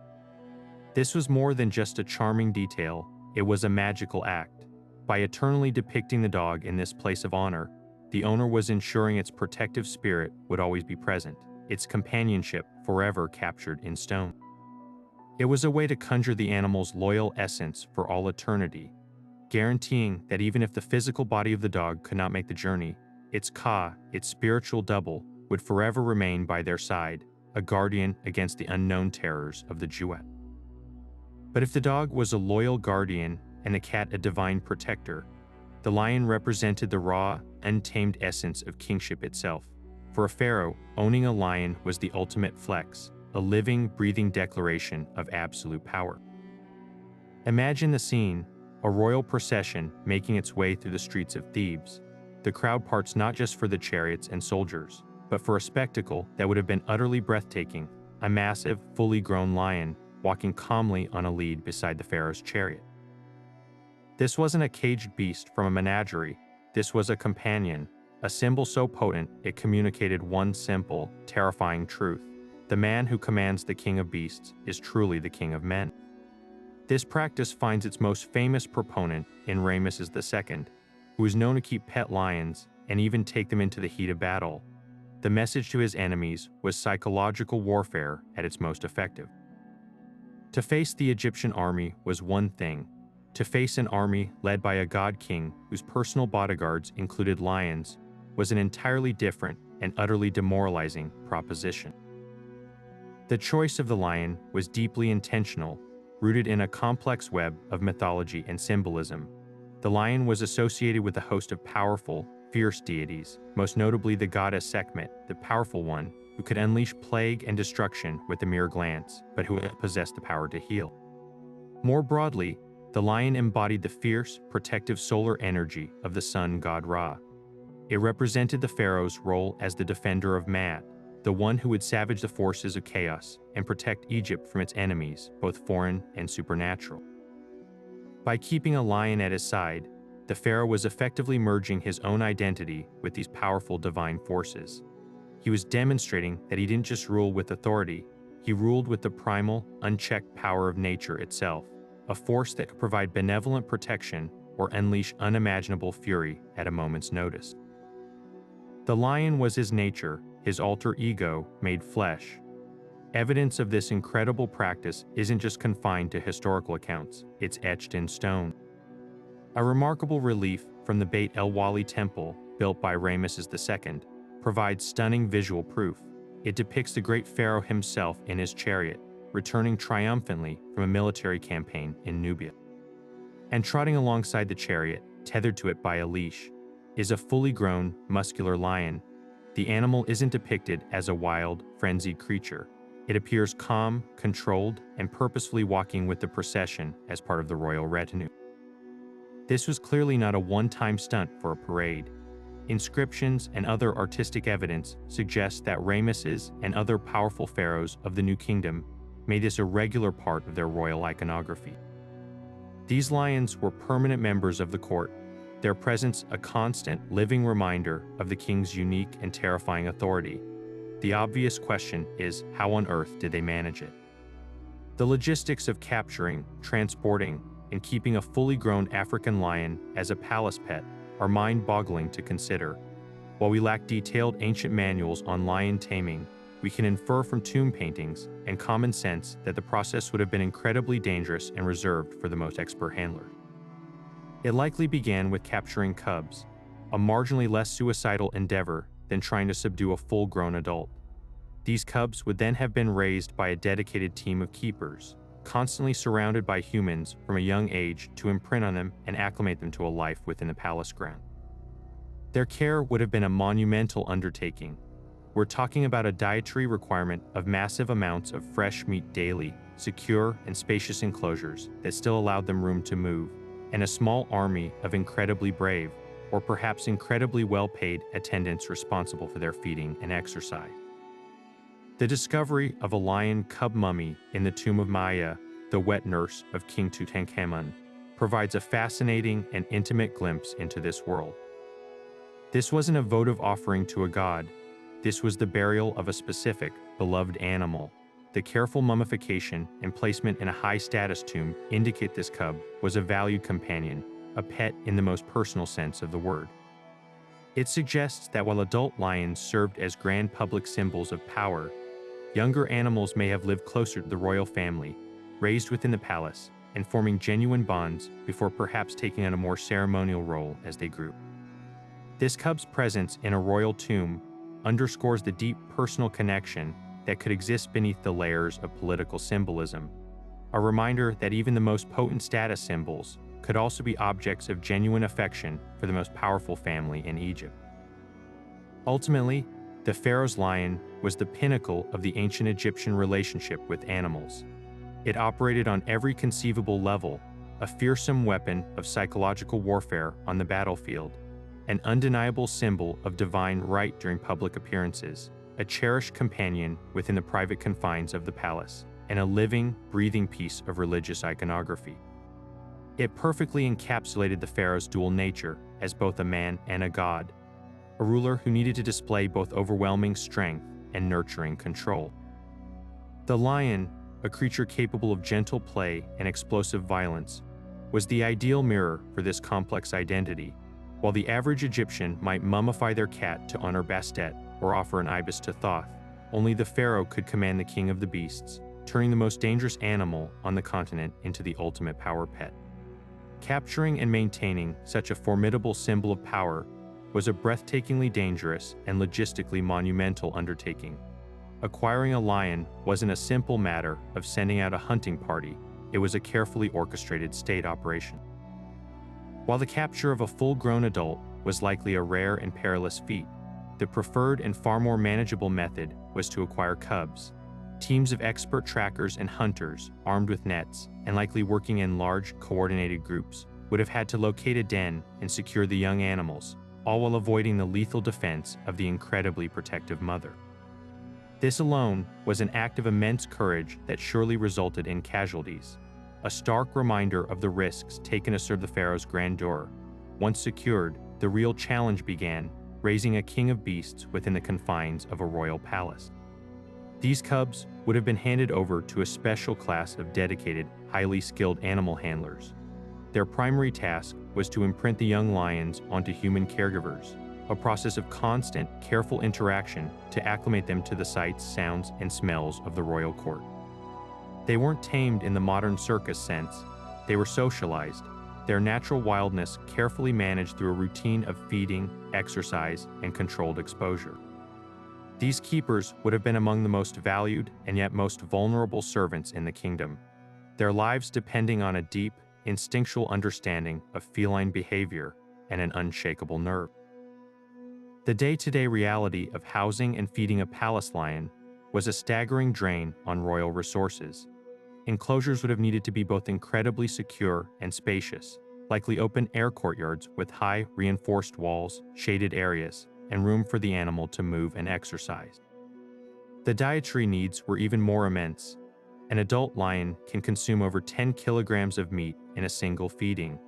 This was more than just a charming detail, it was a magical act. By eternally depicting the dog in this place of honor, the owner was ensuring its protective spirit would always be present, its companionship forever captured in stone. It was a way to conjure the animal's loyal essence for all eternity, guaranteeing that even if the physical body of the dog could not make the journey, its ka, its spiritual double, would forever remain by their side, a guardian against the unknown terrors of the duet. But if the dog was a loyal guardian and the cat a divine protector, the lion represented the raw, untamed essence of kingship itself. For a pharaoh, owning a lion was the ultimate flex, a living, breathing declaration of absolute power. Imagine the scene, a royal procession making its way through the streets of Thebes. The crowd parts not just for the chariots and soldiers, but for a spectacle that would have been utterly breathtaking, a massive, fully grown lion walking calmly on a lead beside the pharaoh's chariot. This wasn't a caged beast from a menagerie, this was a companion, a symbol so potent it communicated one simple, terrifying truth. The man who commands the king of beasts is truly the king of men. This practice finds its most famous proponent in Ramesses II, who is known to keep pet lions and even take them into the heat of battle. The message to his enemies was psychological warfare at its most effective. To face the Egyptian army was one thing. To face an army led by a god king whose personal bodyguards included lions was an entirely different and utterly demoralizing proposition. The choice of the lion was deeply intentional, rooted in a complex web of mythology and symbolism. The lion was associated with a host of powerful, fierce deities, most notably the goddess Sekhmet, the powerful one, who could unleash plague and destruction with a mere glance, but who possessed the power to heal. More broadly, the lion embodied the fierce, protective solar energy of the sun god Ra. It represented the pharaoh's role as the defender of Maat, the one who would savage the forces of chaos and protect Egypt from its enemies, both foreign and supernatural. By keeping a lion at his side, the pharaoh was effectively merging his own identity with these powerful divine forces. He was demonstrating that he didn't just rule with authority, he ruled with the primal, unchecked power of nature itself, a force that could provide benevolent protection or unleash unimaginable fury at a moment's notice. The lion was his nature, his alter ego made flesh. Evidence of this incredible practice isn't just confined to historical accounts, it's etched in stone. A remarkable relief from the Beit el-Wali temple, built by Ramesses II, provides stunning visual proof. It depicts the great pharaoh himself in his chariot, returning triumphantly from a military campaign in Nubia. And trotting alongside the chariot, tethered to it by a leash, is a fully grown, muscular lion. The animal isn't depicted as a wild, frenzied creature. It appears calm, controlled, and purposefully walking with the procession as part of the royal retinue. This was clearly not a one-time stunt for a parade. Inscriptions and other artistic evidence suggest that Ramesses and other powerful pharaohs of the New Kingdom made this a regular part of their royal iconography. These lions were permanent members of the court, their presence a constant, living reminder of the king's unique and terrifying authority. The obvious question is, how on earth did they manage it? The logistics of capturing, transporting, and keeping a fully grown African lion as a palace pet are mind-boggling to consider. While we lack detailed ancient manuals on lion taming, we can infer from tomb paintings and common sense that the process would have been incredibly dangerous and reserved for the most expert handler. It likely began with capturing cubs, a marginally less suicidal endeavor than trying to subdue a full-grown adult. These cubs would then have been raised by a dedicated team of keepers, constantly surrounded by humans from a young age to imprint on them and acclimate them to a life within the palace ground. Their care would have been a monumental undertaking. We're talking about a dietary requirement of massive amounts of fresh meat daily, secure and spacious enclosures that still allowed them room to move, and a small army of incredibly brave, or perhaps incredibly well-paid attendants responsible for their feeding and exercise. The discovery of a lion cub mummy in the tomb of Maya, the wet nurse of King Tutankhamun, provides a fascinating and intimate glimpse into this world. This wasn't a votive offering to a god. This was the burial of a specific, beloved animal. The careful mummification and placement in a high-status tomb indicate this cub was a valued companion, a pet in the most personal sense of the word. It suggests that while adult lions served as grand public symbols of power, younger animals may have lived closer to the royal family, raised within the palace, and forming genuine bonds before perhaps taking on a more ceremonial role as they grew. This cub's presence in a royal tomb underscores the deep personal connection that could exist beneath the layers of political symbolism, a reminder that even the most potent status symbols could also be objects of genuine affection for the most powerful family in Egypt. Ultimately, the pharaoh's lion was the pinnacle of the ancient Egyptian relationship with animals. It operated on every conceivable level, a fearsome weapon of psychological warfare on the battlefield, an undeniable symbol of divine right during public appearances, a cherished companion within the private confines of the palace, and a living, breathing piece of religious iconography. It perfectly encapsulated the pharaoh's dual nature as both a man and a god, a ruler who needed to display both overwhelming strength and nurturing control. The lion, a creature capable of gentle play and explosive violence, was the ideal mirror for this complex identity. While the average Egyptian might mummify their cat to honor Bastet or offer an ibis to Thoth, only the pharaoh could command the king of the beasts, turning the most dangerous animal on the continent into the ultimate power pet. Capturing and maintaining such a formidable symbol of power was a breathtakingly dangerous and logistically monumental undertaking. Acquiring a lion wasn't a simple matter of sending out a hunting party, it was a carefully orchestrated state operation. While the capture of a full-grown adult was likely a rare and perilous feat, the preferred and far more manageable method was to acquire cubs. Teams of expert trackers and hunters, armed with nets, and likely working in large, coordinated groups, would have had to locate a den and secure the young animals, all while avoiding the lethal defense of the incredibly protective mother. This alone was an act of immense courage that surely resulted in casualties, a stark reminder of the risks taken to serve the pharaoh's grandeur. Once secured, the real challenge began, raising a king of beasts within the confines of a royal palace. These cubs would have been handed over to a special class of dedicated, highly skilled animal handlers. Their primary task was to imprint the young lions onto human caregivers, a process of constant, careful interaction to acclimate them to the sights, sounds, and smells of the royal court. They weren't tamed in the modern circus sense, they were socialized, their natural wildness carefully managed through a routine of feeding, exercise, and controlled exposure. These keepers would have been among the most valued and yet most vulnerable servants in the kingdom, their lives depending on a deep, instinctual understanding of feline behavior and an unshakable nerve. The day-to-day reality of housing and feeding a palace lion was a staggering drain on royal resources. Enclosures would have needed to be both incredibly secure and spacious, likely open-air courtyards with high, reinforced walls, shaded areas, and room for the animal to move and exercise. The dietary needs were even more immense. An adult lion can consume over 10 kilograms of meat in a single feeding,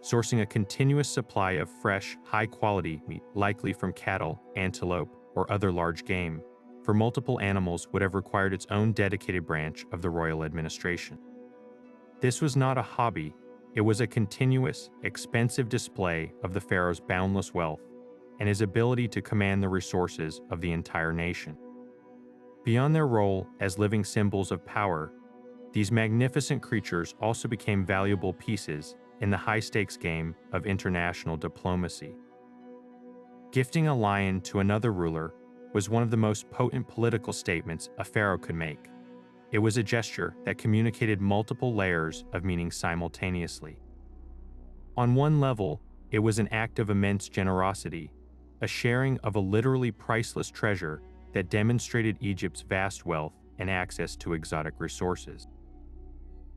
sourcing a continuous supply of fresh, high-quality meat, likely from cattle, antelope, or other large game. For multiple animals would have required its own dedicated branch of the royal administration. This was not a hobby, it was a continuous, expensive display of the pharaoh's boundless wealth and his ability to command the resources of the entire nation. Beyond their role as living symbols of power, these magnificent creatures also became valuable pieces in the high-stakes game of international diplomacy. Gifting a lion to another ruler was one of the most potent political statements a pharaoh could make. It was a gesture that communicated multiple layers of meaning simultaneously. On one level, it was an act of immense generosity, a sharing of a literally priceless treasure that demonstrated Egypt's vast wealth and access to exotic resources.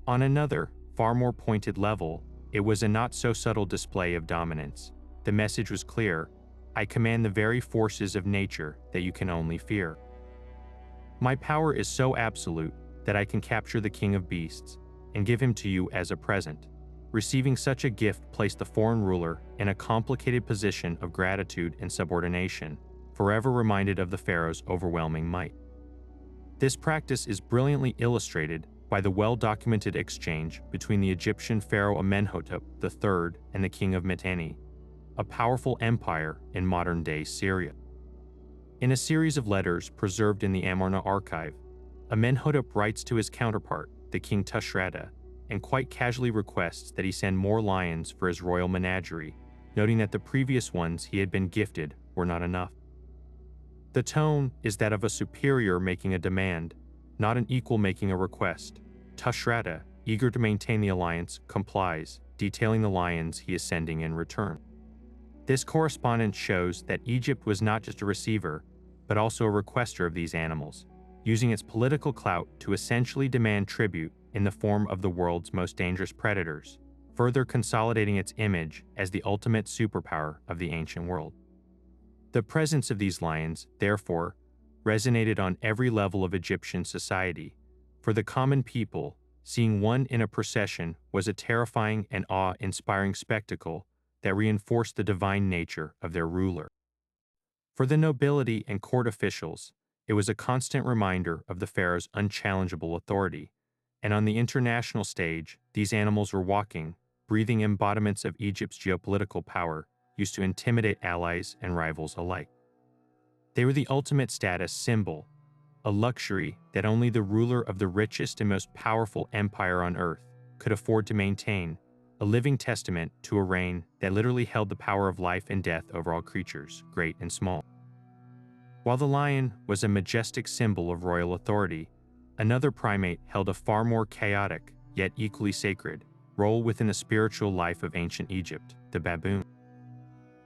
On another, far more pointed level, it was a not-so-subtle display of dominance. The message was clear: I command the very forces of nature that you can only fear. My power is so absolute that I can capture the king of beasts and give him to you as a present. Receiving such a gift placed the foreign ruler in a complicated position of gratitude and subordination, forever reminded of the pharaoh's overwhelming might. This practice is brilliantly illustrated by the well-documented exchange between the Egyptian pharaoh Amenhotep III and the king of Mitanni, a powerful empire in modern-day Syria. In a series of letters preserved in the Amarna archive, Amenhotep writes to his counterpart, the king Tushratta, and quite casually requests that he send more lions for his royal menagerie, noting that the previous ones he had been gifted were not enough. The tone is that of a superior making a demand, not an equal making a request. Tushratta, eager to maintain the alliance, complies, detailing the lions he is sending in return. This correspondence shows that Egypt was not just a receiver, but also a requester of these animals, using its political clout to essentially demand tribute in the form of the world's most dangerous predators, further consolidating its image as the ultimate superpower of the ancient world. The presence of these lions, therefore, resonated on every level of Egyptian society. For the common people, seeing one in a procession was a terrifying and awe-inspiring spectacle that reinforced the divine nature of their ruler. For the nobility and court officials, it was a constant reminder of the pharaoh's unchallengeable authority, and on the international stage, these animals were walking, breathing embodiments of Egypt's geopolitical power, used to intimidate allies and rivals alike. They were the ultimate status symbol, a luxury that only the ruler of the richest and most powerful empire on earth could afford to maintain, a living testament to a reign that literally held the power of life and death over all creatures, great and small. While the lion was a majestic symbol of royal authority, another primate held a far more chaotic, yet equally sacred, role within the spiritual life of ancient Egypt, the baboon.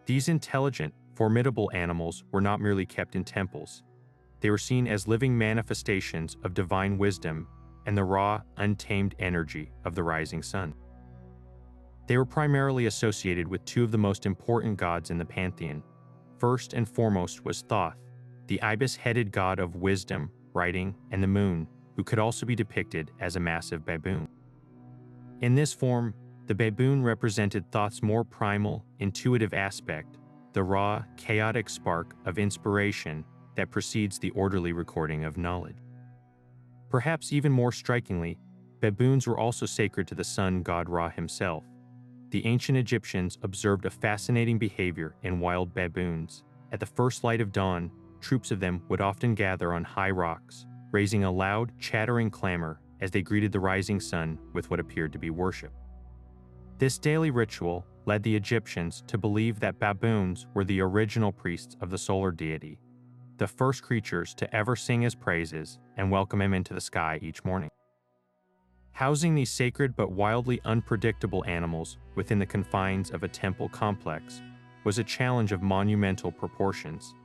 These intelligent, formidable animals were not merely kept in temples. They were seen as living manifestations of divine wisdom and the raw, untamed energy of the rising sun. They were primarily associated with two of the most important gods in the pantheon. First and foremost was Thoth, the ibis-headed god of wisdom, writing, and the moon, who could also be depicted as a massive baboon. In this form, the baboon represented Thoth's more primal, intuitive aspect, the raw, chaotic spark of inspiration that precedes the orderly recording of knowledge. Perhaps even more strikingly, baboons were also sacred to the sun god Ra himself. The ancient Egyptians observed a fascinating behavior in wild baboons. At the first light of dawn, troops of them would often gather on high rocks, raising a loud, chattering clamor as they greeted the rising sun with what appeared to be worship. This daily ritual led the Egyptians to believe that baboons were the original priests of the solar deity, the first creatures to ever sing his praises and welcome him into the sky each morning. Housing these sacred but wildly unpredictable animals within the confines of a temple complex was a challenge of monumental proportions.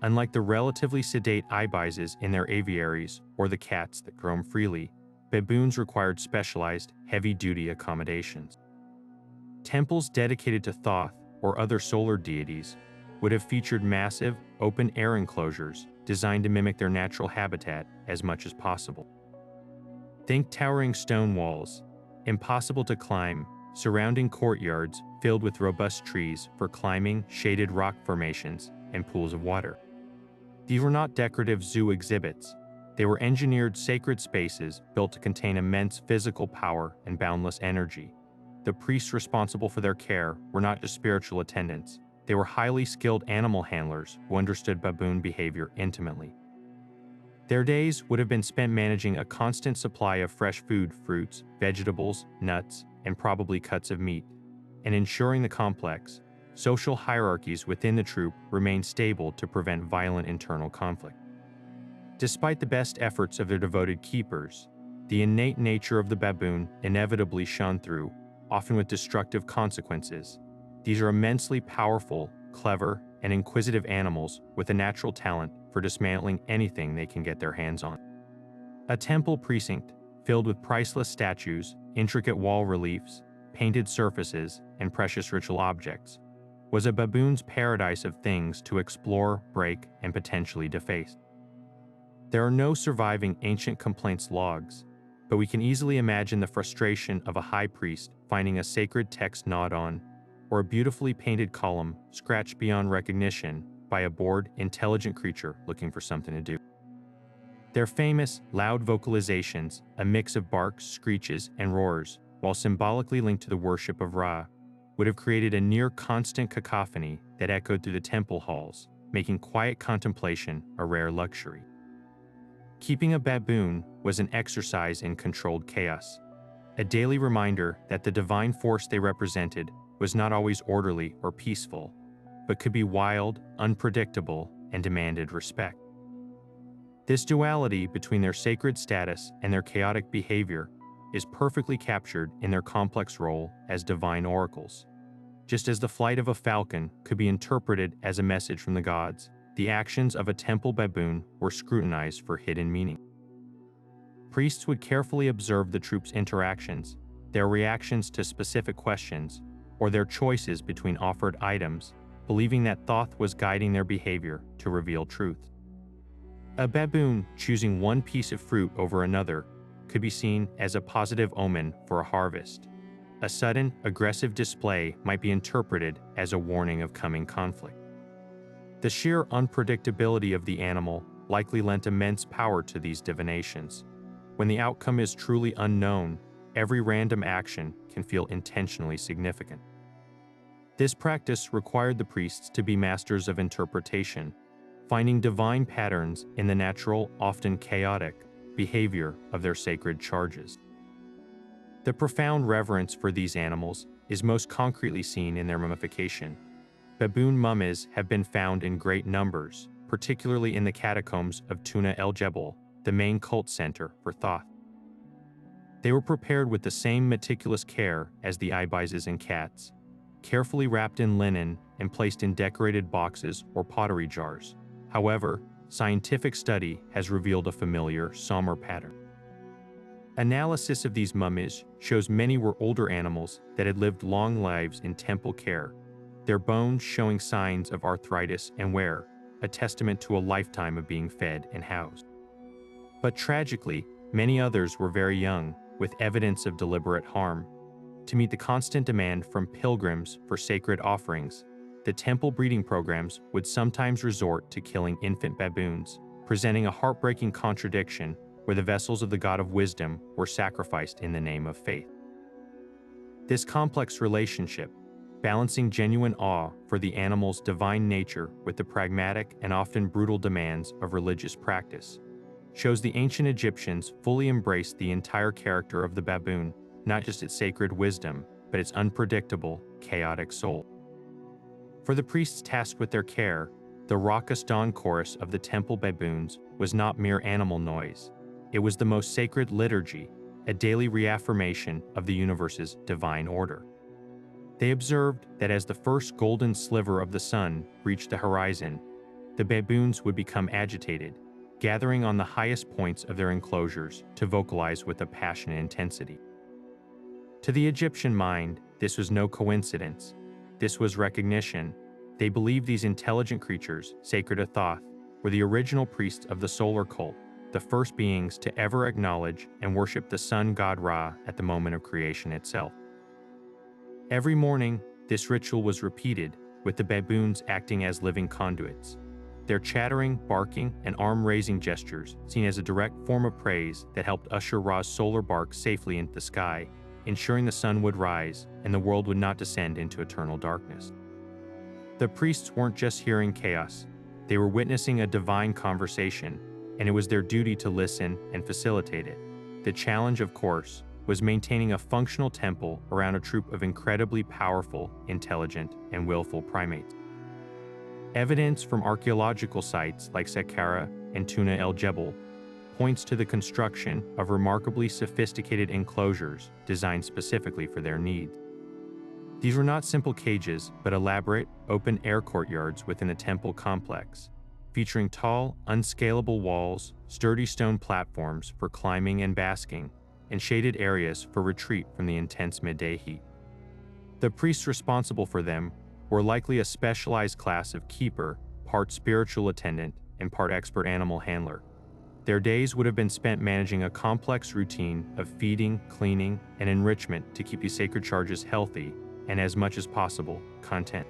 Unlike the relatively sedate ibises in their aviaries or the cats that roam freely, baboons required specialized, heavy-duty accommodations. Temples dedicated to Thoth or other solar deities would have featured massive, open-air enclosures designed to mimic their natural habitat as much as possible. Think towering stone walls, impossible to climb, surrounding courtyards filled with robust trees for climbing, shaded rock formations, and pools of water. These were not decorative zoo exhibits. They were engineered sacred spaces built to contain immense physical power and boundless energy. The priests responsible for their care were not just spiritual attendants. They were highly skilled animal handlers who understood baboon behavior intimately. Their days would have been spent managing a constant supply of fresh food, fruits, vegetables, nuts, and probably cuts of meat, and ensuring the complex, social hierarchies within the troop remained stable to prevent violent internal conflict. Despite the best efforts of their devoted keepers, the innate nature of the baboon inevitably shone through, often with destructive consequences. These are immensely powerful, clever, and inquisitive animals with a natural talent for dismantling anything they can get their hands on. A temple precinct filled with priceless statues, intricate wall reliefs, painted surfaces, and precious ritual objects was a baboon's paradise of things to explore, break, and potentially deface. There are no surviving ancient complaints logs, but we can easily imagine the frustration of a high priest finding a sacred text gnawed on, or a beautifully painted column scratched beyond recognition by a bored, intelligent creature looking for something to do. Their famous, loud vocalizations, a mix of barks, screeches, and roars, while symbolically linked to the worship of Ra, would have created a near-constant cacophony that echoed through the temple halls, making quiet contemplation a rare luxury. Keeping a baboon was an exercise in controlled chaos, a daily reminder that the divine force they represented was not always orderly or peaceful, but could be wild, unpredictable, and demanded respect. This duality between their sacred status and their chaotic behavior is perfectly captured in their complex role as divine oracles. Just as the flight of a falcon could be interpreted as a message from the gods, the actions of a temple baboon were scrutinized for hidden meaning. Priests would carefully observe the troops' interactions, their reactions to specific questions, or their choices between offered items, believing that Thoth was guiding their behavior to reveal truth. A baboon choosing one piece of fruit over another could be seen as a positive omen for a harvest. A sudden, aggressive display might be interpreted as a warning of coming conflict. The sheer unpredictability of the animal likely lent immense power to these divinations. When the outcome is truly unknown, every random action can feel intentionally significant. This practice required the priests to be masters of interpretation, finding divine patterns in the natural, often chaotic, behavior of their sacred charges. The profound reverence for these animals is most concretely seen in their mummification. Baboon mummies have been found in great numbers, particularly in the catacombs of Tuna el-Jebel, the main cult center for Thoth. They were prepared with the same meticulous care as the ibises and cats, carefully wrapped in linen and placed in decorated boxes or pottery jars. However, scientific study has revealed a familiar, somber pattern. Analysis of these mummies shows many were older animals that had lived long lives in temple care, their bones showing signs of arthritis and wear, a testament to a lifetime of being fed and housed. But tragically, many others were very young, with evidence of deliberate harm. To meet the constant demand from pilgrims for sacred offerings, the temple breeding programs would sometimes resort to killing infant baboons, presenting a heartbreaking contradiction where the vessels of the god of wisdom were sacrificed in the name of faith. This complex relationship, balancing genuine awe for the animal's divine nature with the pragmatic and often brutal demands of religious practice, shows the ancient Egyptians fully embraced the entire character of the baboon, not just its sacred wisdom, but its unpredictable, chaotic soul. For the priests tasked with their care, the raucous dawn chorus of the temple baboons was not mere animal noise. It was the most sacred liturgy, a daily reaffirmation of the universe's divine order. They observed that as the first golden sliver of the sun reached the horizon, the baboons would become agitated, gathering on the highest points of their enclosures to vocalize with a passionate intensity. To the Egyptian mind, this was no coincidence. This was recognition. They believed these intelligent creatures, sacred to Thoth, were the original priests of the solar cult, the first beings to ever acknowledge and worship the sun god Ra at the moment of creation itself. Every morning, this ritual was repeated, with the baboons acting as living conduits. Their chattering, barking, and arm-raising gestures seen as a direct form of praise that helped usher Ra's solar bark safely into the sky, ensuring the sun would rise and the world would not descend into eternal darkness. The priests weren't just hearing chaos, they were witnessing a divine conversation, and it was their duty to listen and facilitate it. The challenge, of course, was maintaining a functional temple around a troop of incredibly powerful, intelligent, and willful primates. Evidence from archaeological sites like Saqqara and Tuna el-Jebel points to the construction of remarkably sophisticated enclosures designed specifically for their needs. These were not simple cages, but elaborate, open-air courtyards within the temple complex, featuring tall, unscalable walls, sturdy stone platforms for climbing and basking, and shaded areas for retreat from the intense midday heat. The priests responsible for them were likely a specialized class of keeper, part spiritual attendant, and part expert animal handler. Their days would have been spent managing a complex routine of feeding, cleaning, and enrichment to keep these sacred charges healthy and, as much as possible, content.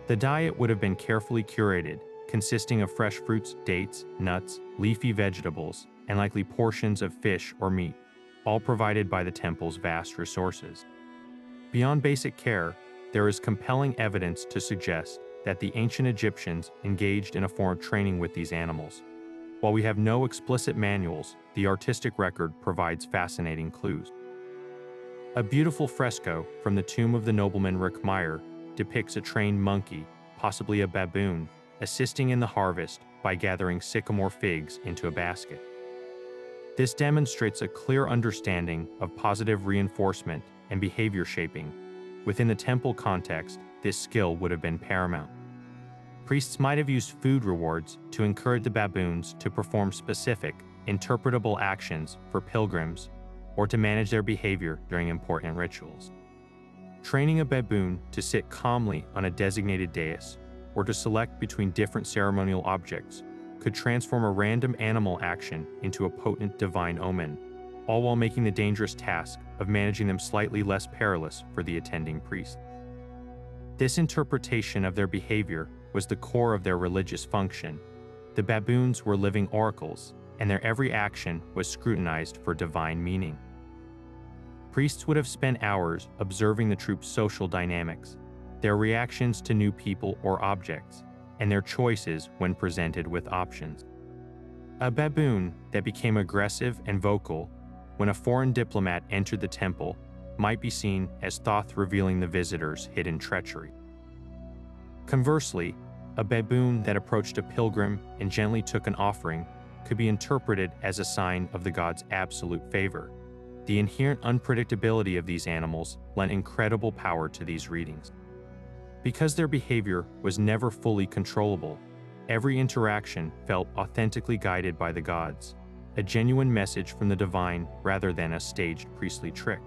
The diet would have been carefully curated, consisting of fresh fruits, dates, nuts, leafy vegetables, and likely portions of fish or meat, all provided by the temple's vast resources. Beyond basic care, there is compelling evidence to suggest that the ancient Egyptians engaged in a form of training with these animals. While we have no explicit manuals, the artistic record provides fascinating clues. A beautiful fresco from the tomb of the nobleman Rickmeyer depicts a trained monkey, possibly a baboon, assisting in the harvest by gathering sycamore figs into a basket. This demonstrates a clear understanding of positive reinforcement and behavior shaping. Within the temple context, this skill would have been paramount. Priests might have used food rewards to encourage the baboons to perform specific, interpretable actions for pilgrims or to manage their behavior during important rituals. Training a baboon to sit calmly on a designated dais or to select between different ceremonial objects could transform a random animal action into a potent divine omen, all while making the dangerous task of managing them slightly less perilous for the attending priest. This interpretation of their behavior was the core of their religious function. The baboons were living oracles, and their every action was scrutinized for divine meaning. Priests would have spent hours observing the troop's social dynamics, their reactions to new people or objects, and their choices when presented with options. A baboon that became aggressive and vocal when a foreign diplomat entered the temple might be seen as Thoth revealing the visitor's hidden treachery. Conversely, a baboon that approached a pilgrim and gently took an offering could be interpreted as a sign of the god's absolute favor. The inherent unpredictability of these animals lent incredible power to these readings. Because their behavior was never fully controllable, every interaction felt authentically guided by the gods, a genuine message from the divine rather than a staged priestly trick.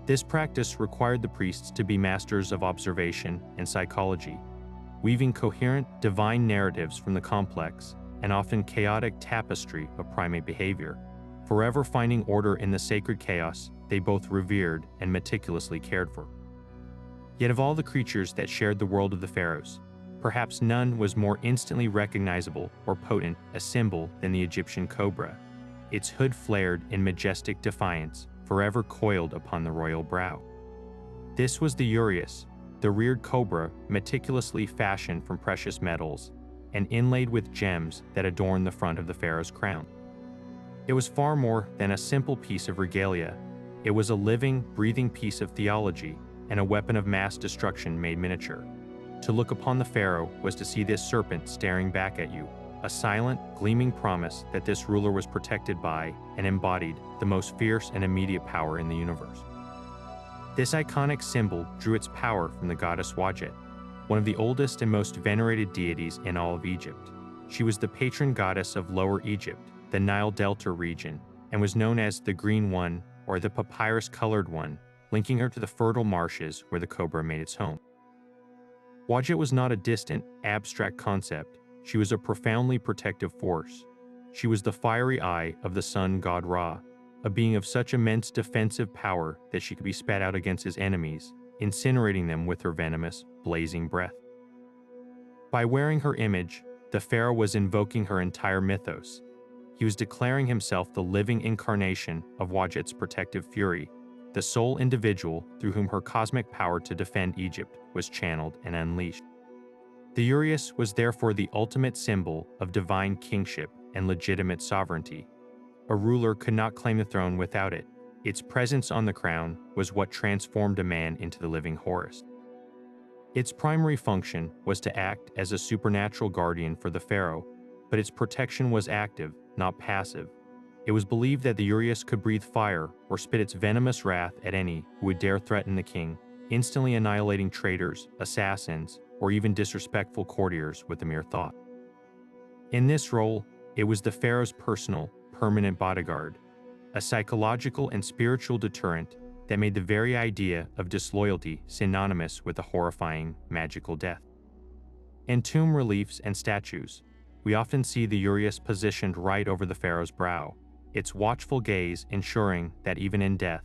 This practice required the priests to be masters of observation and psychology, weaving coherent divine narratives from the complex and often chaotic tapestry of primate behavior, forever finding order in the sacred chaos they both revered and meticulously cared for. Yet of all the creatures that shared the world of the pharaohs, perhaps none was more instantly recognizable or potent a symbol than the Egyptian cobra, its hood flared in majestic defiance, forever coiled upon the royal brow. This was the uraeus, the reared cobra meticulously fashioned from precious metals and inlaid with gems that adorned the front of the pharaoh's crown. It was far more than a simple piece of regalia. It was a living, breathing piece of theology and a weapon of mass destruction made miniature. To look upon the pharaoh was to see this serpent staring back at you, a silent, gleaming promise that this ruler was protected by and embodied the most fierce and immediate power in the universe. This iconic symbol drew its power from the goddess Wadjet, one of the oldest and most venerated deities in all of Egypt. She was the patron goddess of Lower Egypt, the Nile Delta region, and was known as the Green One or the Papyrus-Colored One, linking her to the fertile marshes where the cobra made its home. Wadjet was not a distant, abstract concept. She was a profoundly protective force. She was the fiery eye of the sun god Ra, a being of such immense defensive power that she could be spat out against his enemies, incinerating them with her venomous, blazing breath. By wearing her image, the pharaoh was invoking her entire mythos. He was declaring himself the living incarnation of Wadjet's protective fury, the sole individual through whom her cosmic power to defend Egypt was channeled and unleashed. The uraeus was therefore the ultimate symbol of divine kingship and legitimate sovereignty. A ruler could not claim the throne without it. Its presence on the crown was what transformed a man into the living Horus. Its primary function was to act as a supernatural guardian for the pharaoh, but its protection was active, not passive. It was believed that the uraeus could breathe fire or spit its venomous wrath at any who would dare threaten the king, instantly annihilating traitors, assassins, or even disrespectful courtiers with a mere thought. In this role, it was the pharaoh's personal, permanent bodyguard, a psychological and spiritual deterrent that made the very idea of disloyalty synonymous with a horrifying, magical death. In tomb reliefs and statues, we often see the uraeus positioned right over the pharaoh's brow, its watchful gaze ensuring that even in death,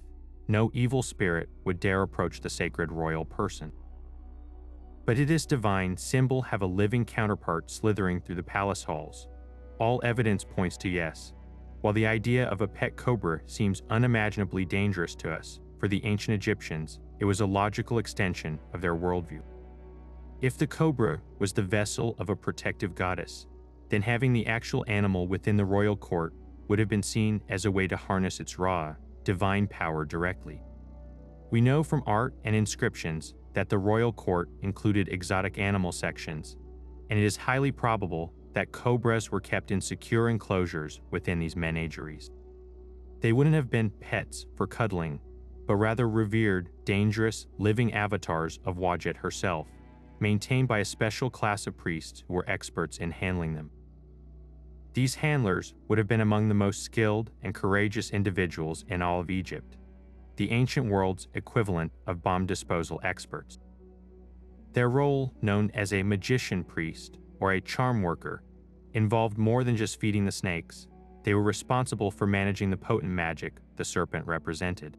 no evil spirit would dare approach the sacred royal person. But did this divine symbol have a living counterpart slithering through the palace halls? All evidence points to yes. While the idea of a pet cobra seems unimaginably dangerous to us, for the ancient Egyptians, it was a logical extension of their worldview. If the cobra was the vessel of a protective goddess, then having the actual animal within the royal court would have been seen as a way to harness its raw, divine power directly. We know from art and inscriptions that the royal court included exotic animal sections, and it is highly probable that cobras were kept in secure enclosures within these menageries. They wouldn't have been pets for cuddling, but rather revered, dangerous, living avatars of Wadjet herself, maintained by a special class of priests who were experts in handling them. These handlers would have been among the most skilled and courageous individuals in all of Egypt, the ancient world's equivalent of bomb disposal experts. Their role, known as a magician priest or a charm worker, involved more than just feeding the snakes. They were responsible for managing the potent magic the serpent represented.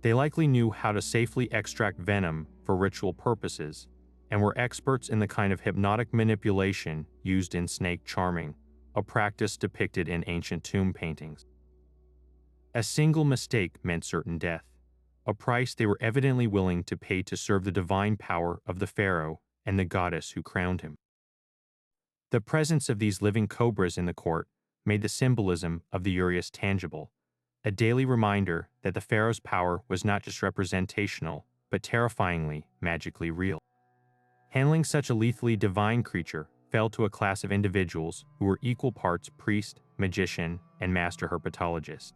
They likely knew how to safely extract venom for ritual purposes and were experts in the kind of hypnotic manipulation used in snake charming, a practice depicted in ancient tomb paintings. A single mistake meant certain death, a price they were evidently willing to pay to serve the divine power of the pharaoh and the goddess who crowned him. The presence of these living cobras in the court made the symbolism of the urias tangible, a daily reminder that the pharaoh's power was not just representational, but terrifyingly, magically real. Handling such a lethally divine creature fell to a class of individuals who were equal parts priest, magician, and master herpetologist.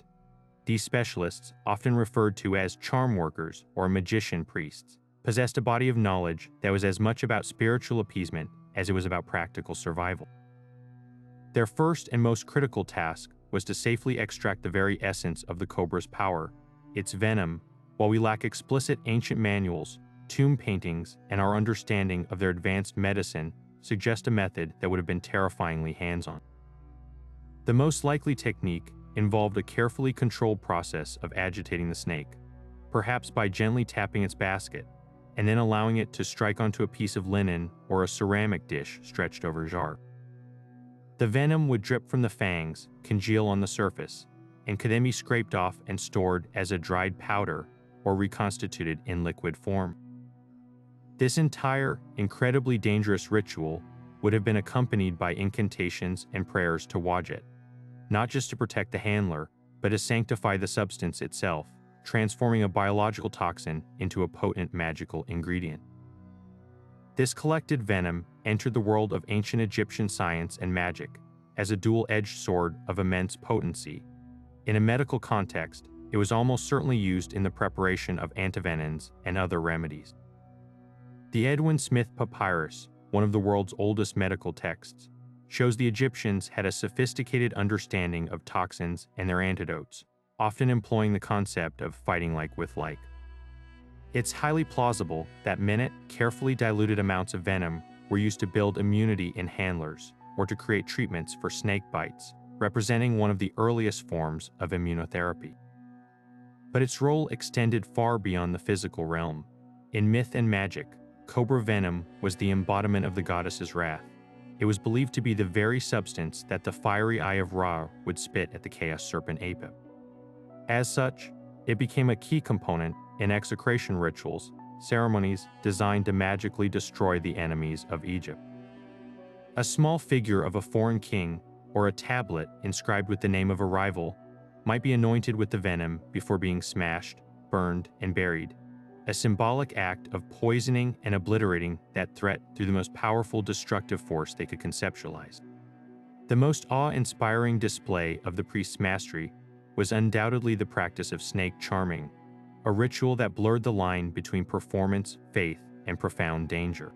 These specialists, often referred to as charm workers or magician priests, possessed a body of knowledge that was as much about spiritual appeasement as it was about practical survival. Their first and most critical task was to safely extract the very essence of the cobra's power, its venom. While we lack explicit ancient manuals, tomb paintings, and our understanding of their advanced medicine suggest a method that would have been terrifyingly hands-on. The most likely technique involved a carefully controlled process of agitating the snake, perhaps by gently tapping its basket, and then allowing it to strike onto a piece of linen or a ceramic dish stretched over a jar. The venom would drip from the fangs, congeal on the surface, and could then be scraped off and stored as a dried powder or reconstituted in liquid form. This entire, incredibly dangerous ritual would have been accompanied by incantations and prayers to Wadjet, not just to protect the handler, but to sanctify the substance itself, transforming a biological toxin into a potent magical ingredient. This collected venom entered the world of ancient Egyptian science and magic as a dual-edged sword of immense potency. In a medical context, it was almost certainly used in the preparation of antivenins and other remedies. The Edwin Smith Papyrus, one of the world's oldest medical texts, shows the Egyptians had a sophisticated understanding of toxins and their antidotes, often employing the concept of fighting like with like. It's highly plausible that minute, carefully diluted amounts of venom were used to build immunity in handlers or to create treatments for snake bites, representing one of the earliest forms of immunotherapy. But its role extended far beyond the physical realm. In myth and magic, cobra venom was the embodiment of the goddess's wrath. It was believed to be the very substance that the fiery eye of Ra would spit at the chaos serpent Apep. As such, it became a key component in execration rituals, ceremonies designed to magically destroy the enemies of Egypt. A small figure of a foreign king or a tablet inscribed with the name of a rival might be anointed with the venom before being smashed, burned, and buried, a symbolic act of poisoning and obliterating that threat through the most powerful destructive force they could conceptualize. The most awe-inspiring display of the priest's mastery was undoubtedly the practice of snake charming, a ritual that blurred the line between performance, faith, and profound danger.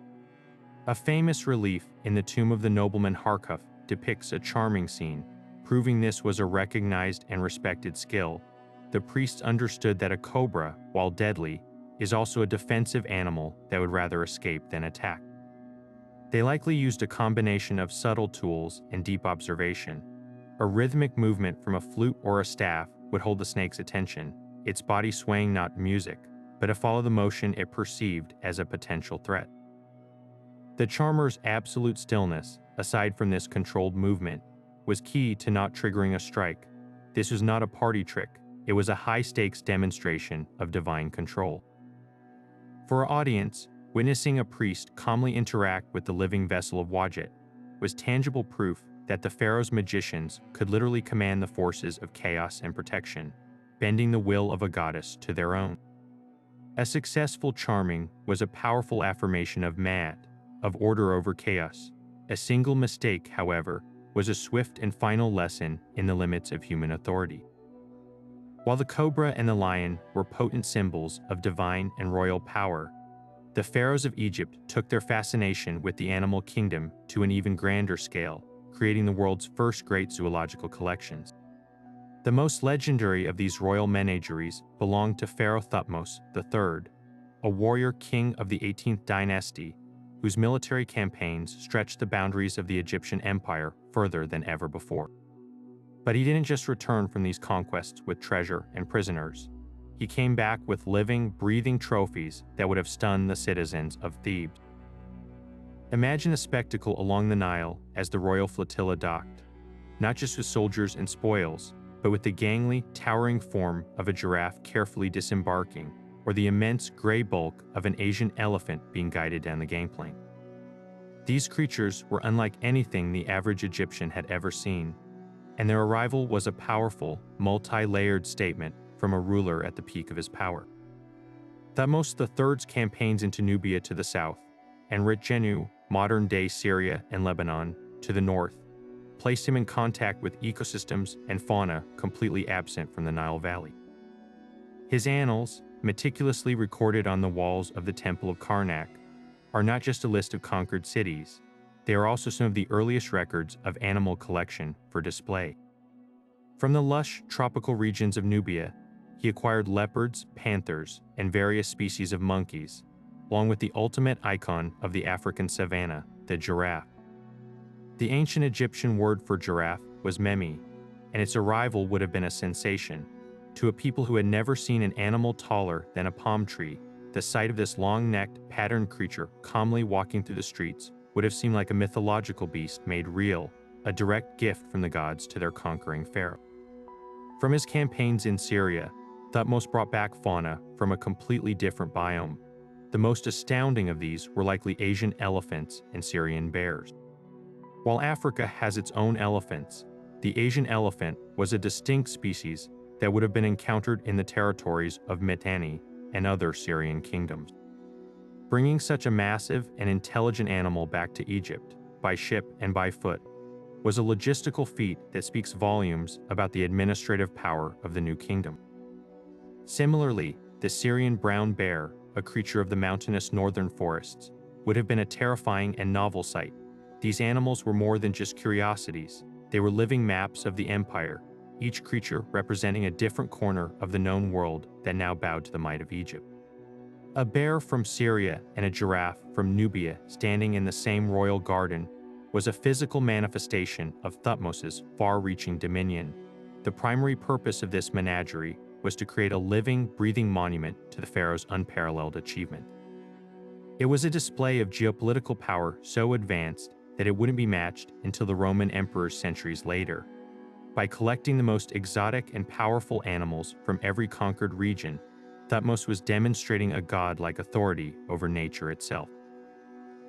A famous relief in the tomb of the nobleman Harkuf depicts a charming scene, proving this was a recognized and respected skill. The priests understood that a cobra, while deadly, is also a defensive animal that would rather escape than attack. They likely used a combination of subtle tools and deep observation. A rhythmic movement from a flute or a staff would hold the snake's attention, its body swaying not music, but to follow the motion it perceived as a potential threat. The charmer's absolute stillness, aside from this controlled movement, was key to not triggering a strike. This was not a party trick, it was a high-stakes demonstration of divine control. For our audience, witnessing a priest calmly interact with the living vessel of Wadjet was tangible proof that the pharaoh's magicians could literally command the forces of chaos and protection, bending the will of a goddess to their own. A successful charming was a powerful affirmation of Maat, of order over chaos. A single mistake, however, was a swift and final lesson in the limits of human authority. While the cobra and the lion were potent symbols of divine and royal power, the pharaohs of Egypt took their fascination with the animal kingdom to an even grander scale, creating the world's first great zoological collections. The most legendary of these royal menageries belonged to Pharaoh Thutmose III, a warrior king of the 18th dynasty, whose military campaigns stretched the boundaries of the Egyptian empire further than ever before. But he didn't just return from these conquests with treasure and prisoners. He came back with living, breathing trophies that would have stunned the citizens of Thebes. Imagine the spectacle along the Nile as the royal flotilla docked, not just with soldiers and spoils, but with the gangly, towering form of a giraffe carefully disembarking, or the immense gray bulk of an Asian elephant being guided down the gangplank. These creatures were unlike anything the average Egyptian had ever seen, and their arrival was a powerful, multi-layered statement from a ruler at the peak of his power. Thutmose III's campaigns into Nubia to the south, and Ritjenu, modern-day Syria and Lebanon, to the north, placed him in contact with ecosystems and fauna completely absent from the Nile Valley. His annals, meticulously recorded on the walls of the Temple of Karnak, are not just a list of conquered cities, they are also some of the earliest records of animal collection for display. From the lush tropical regions of Nubia, he acquired leopards, panthers, and various species of monkeys, along with the ultimate icon of the African savanna, the giraffe. The ancient Egyptian word for giraffe was memi, and its arrival would have been a sensation. To a people who had never seen an animal taller than a palm tree, the sight of this long-necked, patterned creature calmly walking through the streets would have seemed like a mythological beast made real, a direct gift from the gods to their conquering pharaoh. From his campaigns in Syria, Thutmose brought back fauna from a completely different biome. The most astounding of these were likely Asian elephants and Syrian bears. While Africa has its own elephants, the Asian elephant was a distinct species that would have been encountered in the territories of Mitanni and other Syrian kingdoms. Bringing such a massive and intelligent animal back to Egypt, by ship and by foot, was a logistical feat that speaks volumes about the administrative power of the new kingdom. Similarly, the Syrian brown bear, a creature of the mountainous northern forests, would have been a terrifying and novel sight. These animals were more than just curiosities. They were living maps of the empire, each creature representing a different corner of the known world that now bowed to the might of Egypt. A bear from Syria and a giraffe from Nubia standing in the same royal garden was a physical manifestation of Thutmose's far-reaching dominion. The primary purpose of this menagerie was to create a living, breathing monument to the pharaoh's unparalleled achievement. It was a display of geopolitical power so advanced that it wouldn't be matched until the Roman emperors centuries later. By collecting the most exotic and powerful animals from every conquered region, Thutmose was demonstrating a godlike authority over nature itself.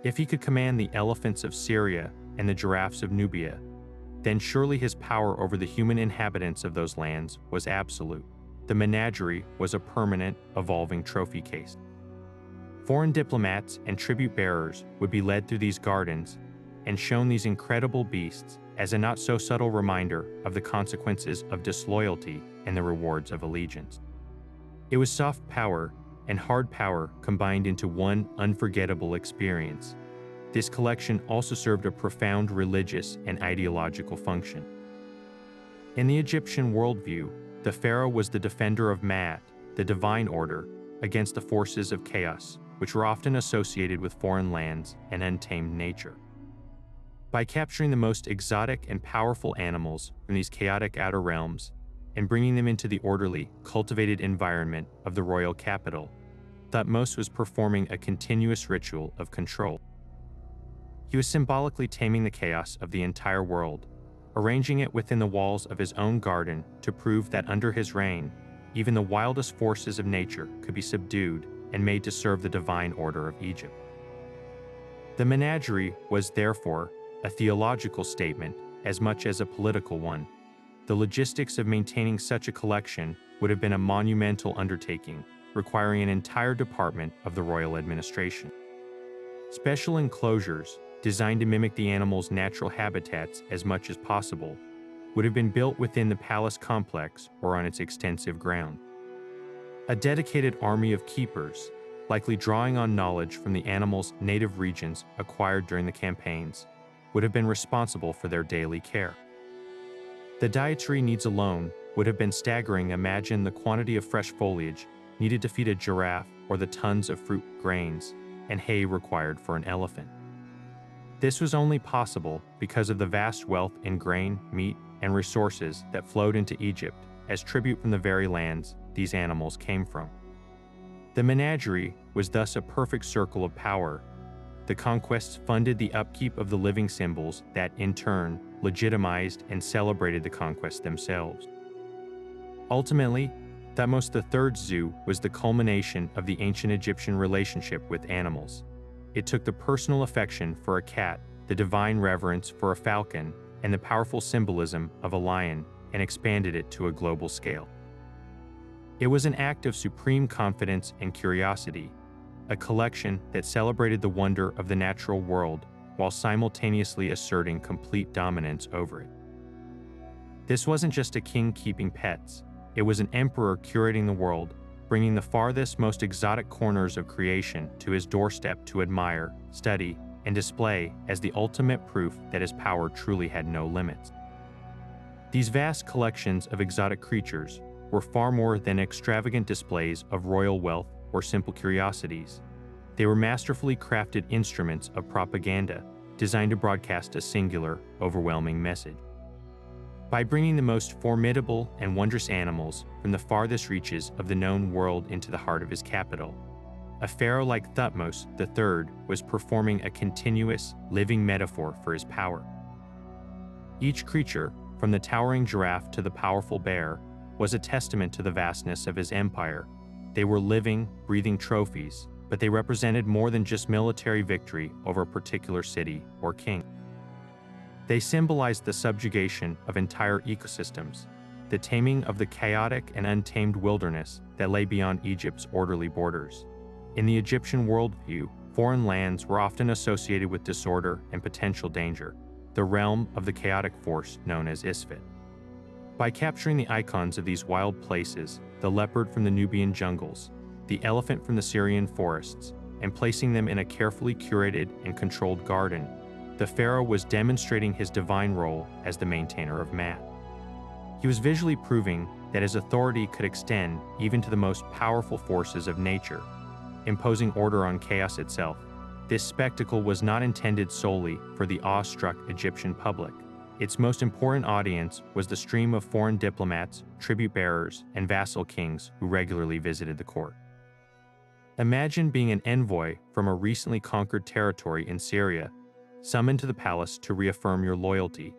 If he could command the elephants of Syria and the giraffes of Nubia, then surely his power over the human inhabitants of those lands was absolute. The menagerie was a permanent, evolving trophy case. Foreign diplomats and tribute bearers would be led through these gardens and shown these incredible beasts as a not-so-subtle reminder of the consequences of disloyalty and the rewards of allegiance. It was soft power and hard power combined into one unforgettable experience. This collection also served a profound religious and ideological function. In the Egyptian worldview, the pharaoh was the defender of Maat, the divine order, against the forces of chaos, which were often associated with foreign lands and untamed nature. By capturing the most exotic and powerful animals from these chaotic outer realms and bringing them into the orderly, cultivated environment of the royal capital, Thutmose was performing a continuous ritual of control. He was symbolically taming the chaos of the entire world, arranging it within the walls of his own garden to prove that under his reign, even the wildest forces of nature could be subdued and made to serve the divine order of Egypt. The menagerie was therefore a theological statement as much as a political one. The logistics of maintaining such a collection would have been a monumental undertaking, requiring an entire department of the royal administration. Special enclosures, designed to mimic the animals' natural habitats as much as possible, would have been built within the palace complex or on its extensive ground. A dedicated army of keepers, likely drawing on knowledge from the animals' native regions acquired during the campaigns, would have been responsible for their daily care. The dietary needs alone would have been staggering. Imagine the quantity of fresh foliage needed to feed a giraffe or the tons of fruit, grains, and hay required for an elephant. This was only possible because of the vast wealth in grain, meat, and resources that flowed into Egypt as tribute from the very lands these animals came from. The menagerie was thus a perfect circle of power. The conquests funded the upkeep of the living symbols that, in turn, legitimized and celebrated the conquests themselves. Ultimately, Thutmose III's zoo was the culmination of the ancient Egyptian relationship with animals. It took the personal affection for a cat, the divine reverence for a falcon, and the powerful symbolism of a lion, and expanded it to a global scale. It was an act of supreme confidence and curiosity, a collection that celebrated the wonder of the natural world while simultaneously asserting complete dominance over it. This wasn't just a king keeping pets, it was an emperor curating the world, bringing the farthest, most exotic corners of creation to his doorstep to admire, study, and display as the ultimate proof that his power truly had no limits. These vast collections of exotic creatures were far more than extravagant displays of royal wealth or simple curiosities. They were masterfully crafted instruments of propaganda designed to broadcast a singular, overwhelming message. By bringing the most formidable and wondrous animals from the farthest reaches of the known world into the heart of his capital, a pharaoh like Thutmose III was performing a continuous, living metaphor for his power. Each creature, from the towering giraffe to the powerful bear, was a testament to the vastness of his empire. They were living, breathing trophies, but they represented more than just military victory over a particular city or king. They symbolized the subjugation of entire ecosystems, the taming of the chaotic and untamed wilderness that lay beyond Egypt's orderly borders. In the Egyptian worldview, foreign lands were often associated with disorder and potential danger, the realm of the chaotic force known as Isfet. By capturing the icons of these wild places, the leopard from the Nubian jungles, the elephant from the Syrian forests, and placing them in a carefully curated and controlled garden, the pharaoh was demonstrating his divine role as the maintainer of man. He was visually proving that his authority could extend even to the most powerful forces of nature, imposing order on chaos itself. This spectacle was not intended solely for the awestruck Egyptian public. Its most important audience was the stream of foreign diplomats, tribute bearers, and vassal kings who regularly visited the court. Imagine being an envoy from a recently conquered territory in Syria, summoned to the palace to reaffirm your loyalty.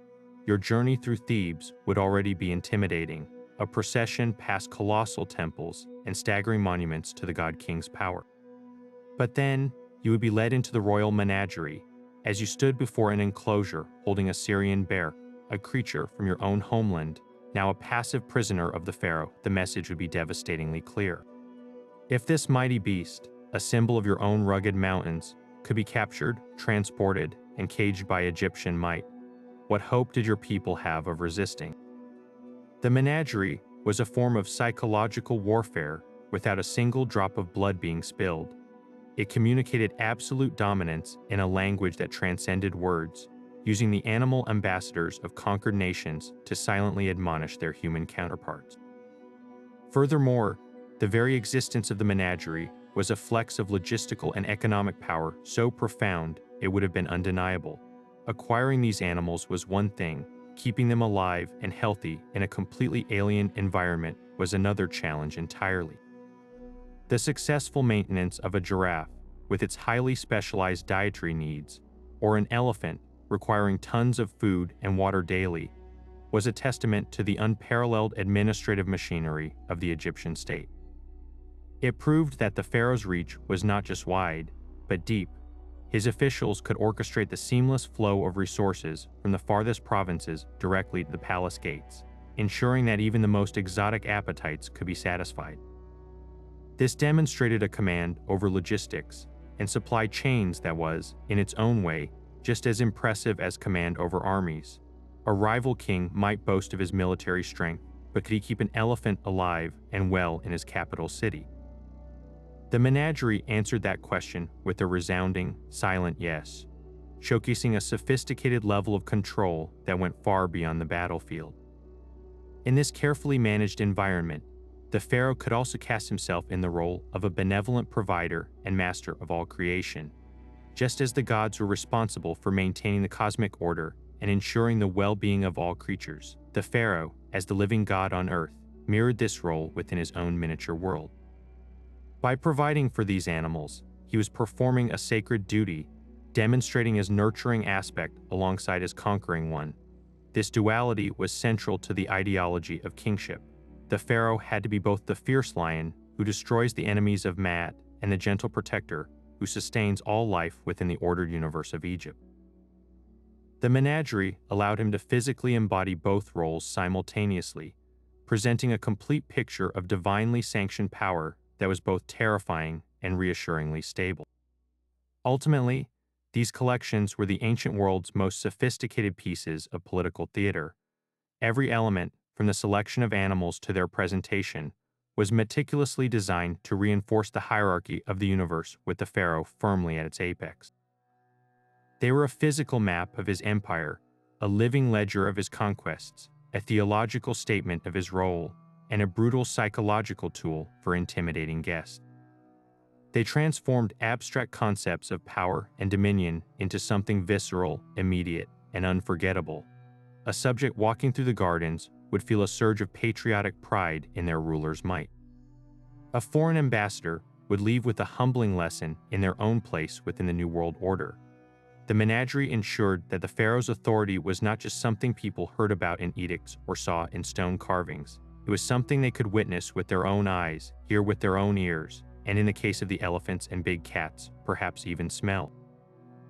Your journey through Thebes would already be intimidating, a procession past colossal temples and staggering monuments to the god-king's power. But then, you would be led into the royal menagerie. As you stood before an enclosure holding a Syrian bear, a creature from your own homeland, now a passive prisoner of the pharaoh, the message would be devastatingly clear. If this mighty beast, a symbol of your own rugged mountains, could be captured, transported, and caged by Egyptian might, what hope did your people have of resisting? The menagerie was a form of psychological warfare without a single drop of blood being spilled. It communicated absolute dominance in a language that transcended words, using the animal ambassadors of conquered nations to silently admonish their human counterparts. Furthermore, the very existence of the menagerie was a flex of logistical and economic power so profound it would have been undeniable. Acquiring these animals was one thing, keeping them alive and healthy in a completely alien environment was another challenge entirely. The successful maintenance of a giraffe, with its highly specialized dietary needs, or an elephant requiring tons of food and water daily, was a testament to the unparalleled administrative machinery of the Egyptian state. It proved that the pharaoh's reach was not just wide, but deep. His officials could orchestrate the seamless flow of resources from the farthest provinces directly to the palace gates, ensuring that even the most exotic appetites could be satisfied. This demonstrated a command over logistics and supply chains that was, in its own way, just as impressive as command over armies. A rival king might boast of his military strength, but could he keep an elephant alive and well in his capital city? The menagerie answered that question with a resounding, silent yes, showcasing a sophisticated level of control that went far beyond the battlefield. In this carefully managed environment, the pharaoh could also cast himself in the role of a benevolent provider and master of all creation. Just as the gods were responsible for maintaining the cosmic order and ensuring the well-being of all creatures, the pharaoh, as the living god on earth, mirrored this role within his own miniature world. By providing for these animals, he was performing a sacred duty, demonstrating his nurturing aspect alongside his conquering one. This duality was central to the ideology of kingship. The pharaoh had to be both the fierce lion, who destroys the enemies of Maat, and the gentle protector, who sustains all life within the ordered universe of Egypt. The menagerie allowed him to physically embody both roles simultaneously, presenting a complete picture of divinely sanctioned power that was both terrifying and reassuringly stable. Ultimately, these collections were the ancient world's most sophisticated pieces of political theater. Every element, from the selection of animals to their presentation, was meticulously designed to reinforce the hierarchy of the universe with the pharaoh firmly at its apex. They were a physical map of his empire, a living ledger of his conquests, a theological statement of his role, and a brutal psychological tool for intimidating guests. They transformed abstract concepts of power and dominion into something visceral, immediate, and unforgettable. A subject walking through the gardens would feel a surge of patriotic pride in their ruler's might. A foreign ambassador would leave with a humbling lesson in their own place within the New World Order. The menagerie ensured that the pharaoh's authority was not just something people heard about in edicts or saw in stone carvings. It was something they could witness with their own eyes, hear with their own ears, and in the case of the elephants and big cats, perhaps even smell.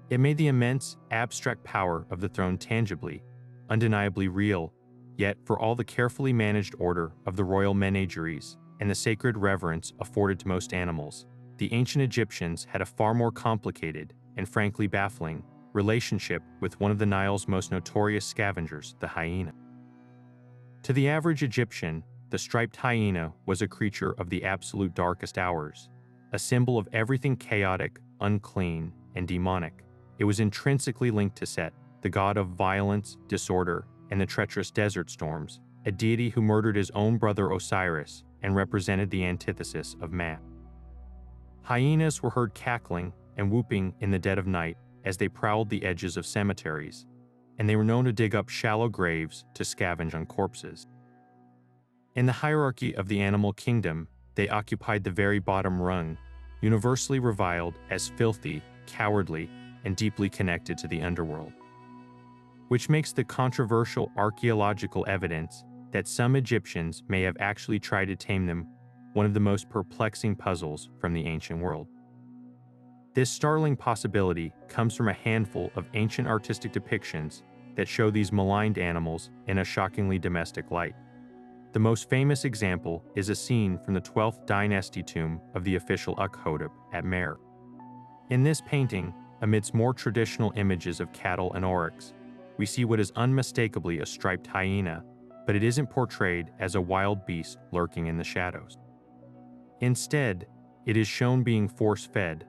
It made the immense, abstract power of the throne tangibly, undeniably real, yet for all the carefully managed order of the royal menageries and the sacred reverence afforded to most animals, the ancient Egyptians had a far more complicated, and frankly baffling, relationship with one of the Nile's most notorious scavengers, the hyena. To the average Egyptian, the striped hyena was a creature of the absolute darkest hours, a symbol of everything chaotic, unclean, and demonic. It was intrinsically linked to Set, the god of violence, disorder, and the treacherous desert storms, a deity who murdered his own brother Osiris and represented the antithesis of Maat. Hyenas were heard cackling and whooping in the dead of night as they prowled the edges of cemeteries, and they were known to dig up shallow graves to scavenge on corpses. In the hierarchy of the animal kingdom, they occupied the very bottom rung, universally reviled as filthy, cowardly, and deeply connected to the underworld. Which makes the controversial archaeological evidence that some Egyptians may have actually tried to tame them one of the most perplexing puzzles from the ancient world. This startling possibility comes from a handful of ancient artistic depictions that show these maligned animals in a shockingly domestic light. The most famous example is a scene from the 12th dynasty tomb of the official Ukhotep at Mer. In this painting, amidst more traditional images of cattle and oryx, we see what is unmistakably a striped hyena, but it isn't portrayed as a wild beast lurking in the shadows. Instead, it is shown being force-fed,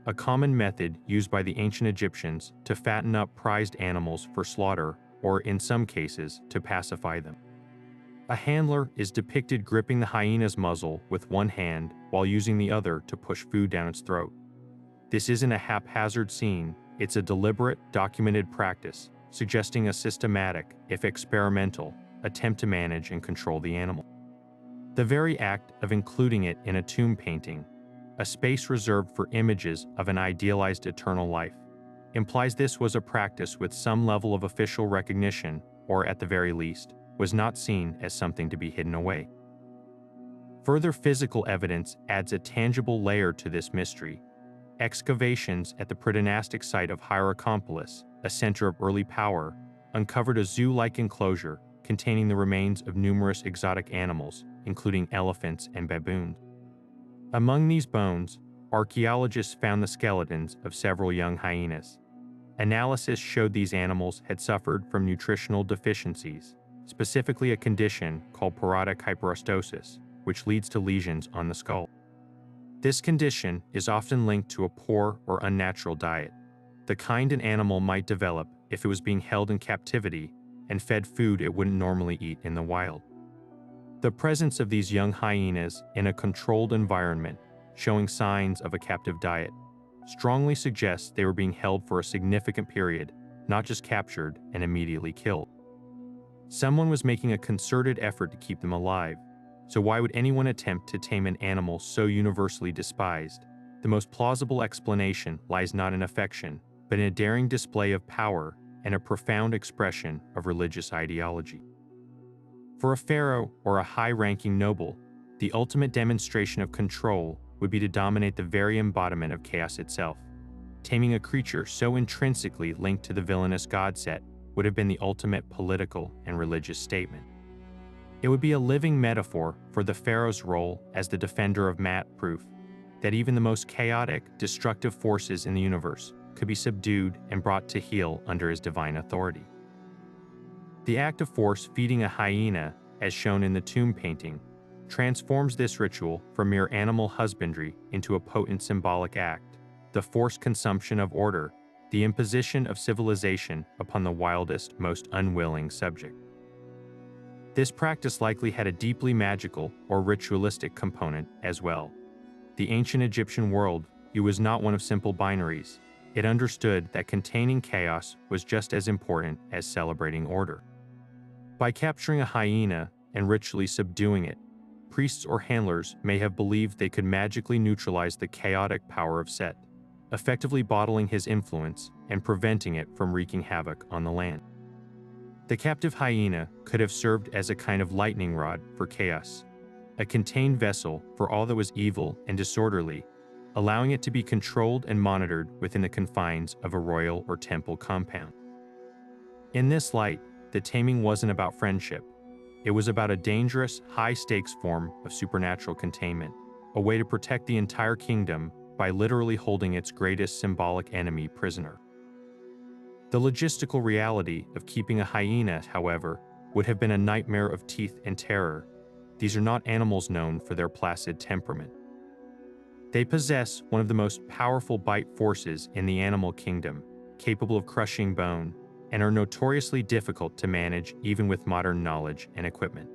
a common method used by the ancient Egyptians to fatten up prized animals for slaughter or, in some cases, to pacify them. A handler is depicted gripping the hyena's muzzle with one hand while using the other to push food down its throat. This isn't a haphazard scene, it's a deliberate, documented practice, suggesting a systematic, if experimental, attempt to manage and control the animal. The very act of including it in a tomb painting, a space reserved for images of an idealized eternal life, implies this was a practice with some level of official recognition, or at the very least, was not seen as something to be hidden away. Further physical evidence adds a tangible layer to this mystery. Excavations at the preternastic site of Hierakonpolis, a center of early power, uncovered a zoo-like enclosure containing the remains of numerous exotic animals, including elephants and baboons. Among these bones, archaeologists found the skeletons of several young hyenas. Analysis showed these animals had suffered from nutritional deficiencies, specifically a condition called porotic hyperostosis, which leads to lesions on the skull. This condition is often linked to a poor or unnatural diet, the kind an animal might develop if it was being held in captivity and fed food it wouldn't normally eat in the wild. The presence of these young hyenas in a controlled environment, showing signs of a captive diet, strongly suggests they were being held for a significant period, not just captured and immediately killed. Someone was making a concerted effort to keep them alive, so why would anyone attempt to tame an animal so universally despised? The most plausible explanation lies not in affection, but in a daring display of power and a profound expression of religious ideology. For a pharaoh or a high-ranking noble, the ultimate demonstration of control would be to dominate the very embodiment of chaos itself. Taming a creature so intrinsically linked to the villainous god set would have been the ultimate political and religious statement. It would be a living metaphor for the pharaoh's role as the defender of mat proof that even the most chaotic, destructive forces in the universe could be subdued and brought to heel under his divine authority. The act of force feeding a hyena, as shown in the tomb painting, transforms this ritual from mere animal husbandry into a potent symbolic act, the forced consumption of order, the imposition of civilization upon the wildest, most unwilling subject. This practice likely had a deeply magical or ritualistic component as well. The ancient Egyptian worldview was not one of simple binaries. It understood that containing chaos was just as important as celebrating order. By capturing a hyena and ritually subduing it, priests or handlers may have believed they could magically neutralize the chaotic power of Set, effectively bottling his influence and preventing it from wreaking havoc on the land. The captive hyena could have served as a kind of lightning rod for chaos, a contained vessel for all that was evil and disorderly, allowing it to be controlled and monitored within the confines of a royal or temple compound. In this light, the taming wasn't about friendship. It was about a dangerous, high-stakes form of supernatural containment, a way to protect the entire kingdom by literally holding its greatest symbolic enemy prisoner. The logistical reality of keeping a hyena, however, would have been a nightmare of teeth and terror. These are not animals known for their placid temperament. They possess one of the most powerful bite forces in the animal kingdom, capable of crushing bone, and are notoriously difficult to manage even with modern knowledge and equipment.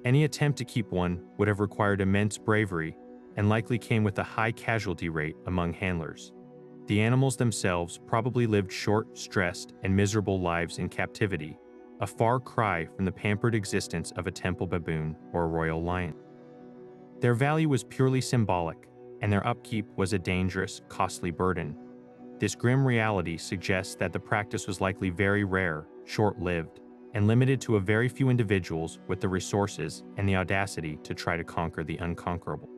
Any attempt to keep one would have required immense bravery and likely came with a high casualty rate among handlers. The animals themselves probably lived short, stressed, and miserable lives in captivity, a far cry from the pampered existence of a temple baboon or a royal lion. Their value was purely symbolic, and their upkeep was a dangerous, costly burden. This grim reality suggests that the practice was likely very rare, short-lived, and limited to a very few individuals with the resources and the audacity to try to conquer the unconquerable.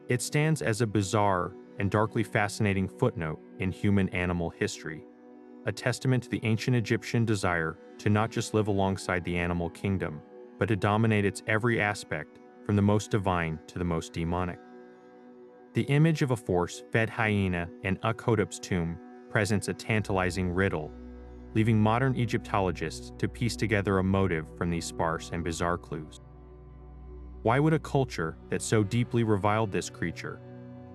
It stands as a bizarre and darkly fascinating footnote in human-animal history, a testament to the ancient Egyptian desire to not just live alongside the animal kingdom, but to dominate its every aspect, from the most divine to the most demonic. The image of a force-fed hyena in Ukhotep's tomb presents a tantalizing riddle, leaving modern Egyptologists to piece together a motive from these sparse and bizarre clues. Why would a culture that so deeply reviled this creature,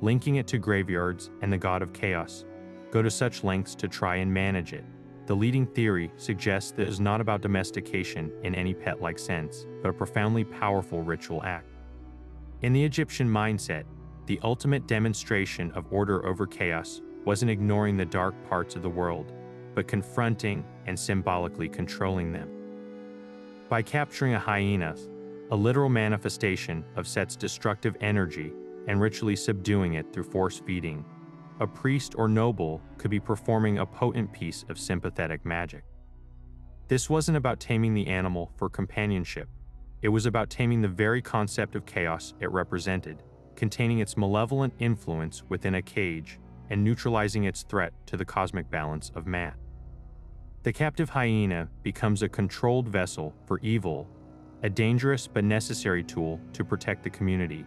linking it to graveyards and the god of chaos, go to such lengths to try and manage it? The leading theory suggests that it is not about domestication in any pet-like sense, but a profoundly powerful ritual act. In the Egyptian mindset, the ultimate demonstration of order over chaos wasn't ignoring the dark parts of the world, but confronting and symbolically controlling them. By capturing a hyena, a literal manifestation of Set's destructive energy, and ritually subduing it through force feeding, a priest or noble could be performing a potent piece of sympathetic magic. This wasn't about taming the animal for companionship. It was about taming the very concept of chaos it represented, containing its malevolent influence within a cage and neutralizing its threat to the cosmic balance of man. The captive hyena becomes a controlled vessel for evil, a dangerous but necessary tool to protect the community.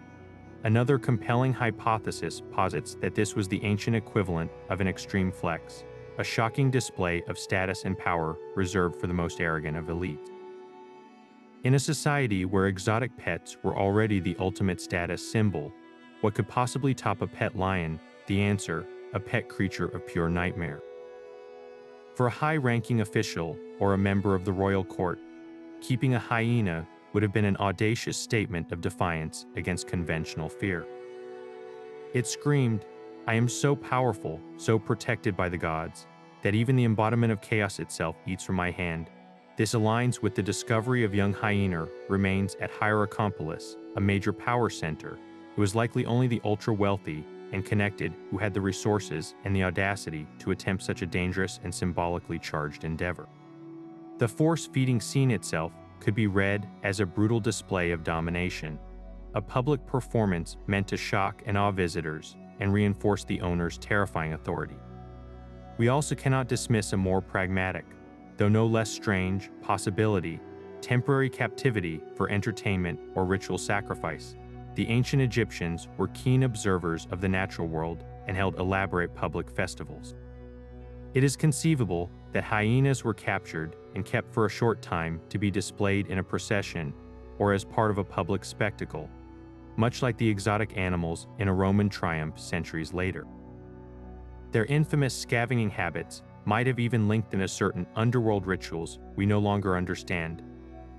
Another compelling hypothesis posits that this was the ancient equivalent of an extreme flex, a shocking display of status and power reserved for the most arrogant of elites. In a society where exotic pets were already the ultimate status symbol, what could possibly top a pet lion? The answer, a pet creature of pure nightmare. For a high-ranking official or a member of the royal court, keeping a hyena would have been an audacious statement of defiance against conventional fear. It screamed, "I am so powerful, so protected by the gods, that even the embodiment of chaos itself eats from my hand." This aligns with the discovery of young hyena remains at Hierakonpolis, a major power center. It was likely only the ultra-wealthy and connected who had the resources and the audacity to attempt such a dangerous and symbolically charged endeavor. The force-feeding scene itself could be read as a brutal display of domination, a public performance meant to shock and awe visitors and reinforce the owner's terrifying authority. We also cannot dismiss a more pragmatic, though no less strange, possibility: temporary captivity for entertainment or ritual sacrifice. The ancient Egyptians were keen observers of the natural world and held elaborate public festivals. It is conceivable that hyenas were captured and kept for a short time to be displayed in a procession or as part of a public spectacle, much like the exotic animals in a Roman triumph centuries later. Their infamous scavenging habits might have even linked in a certain underworld rituals we no longer understand.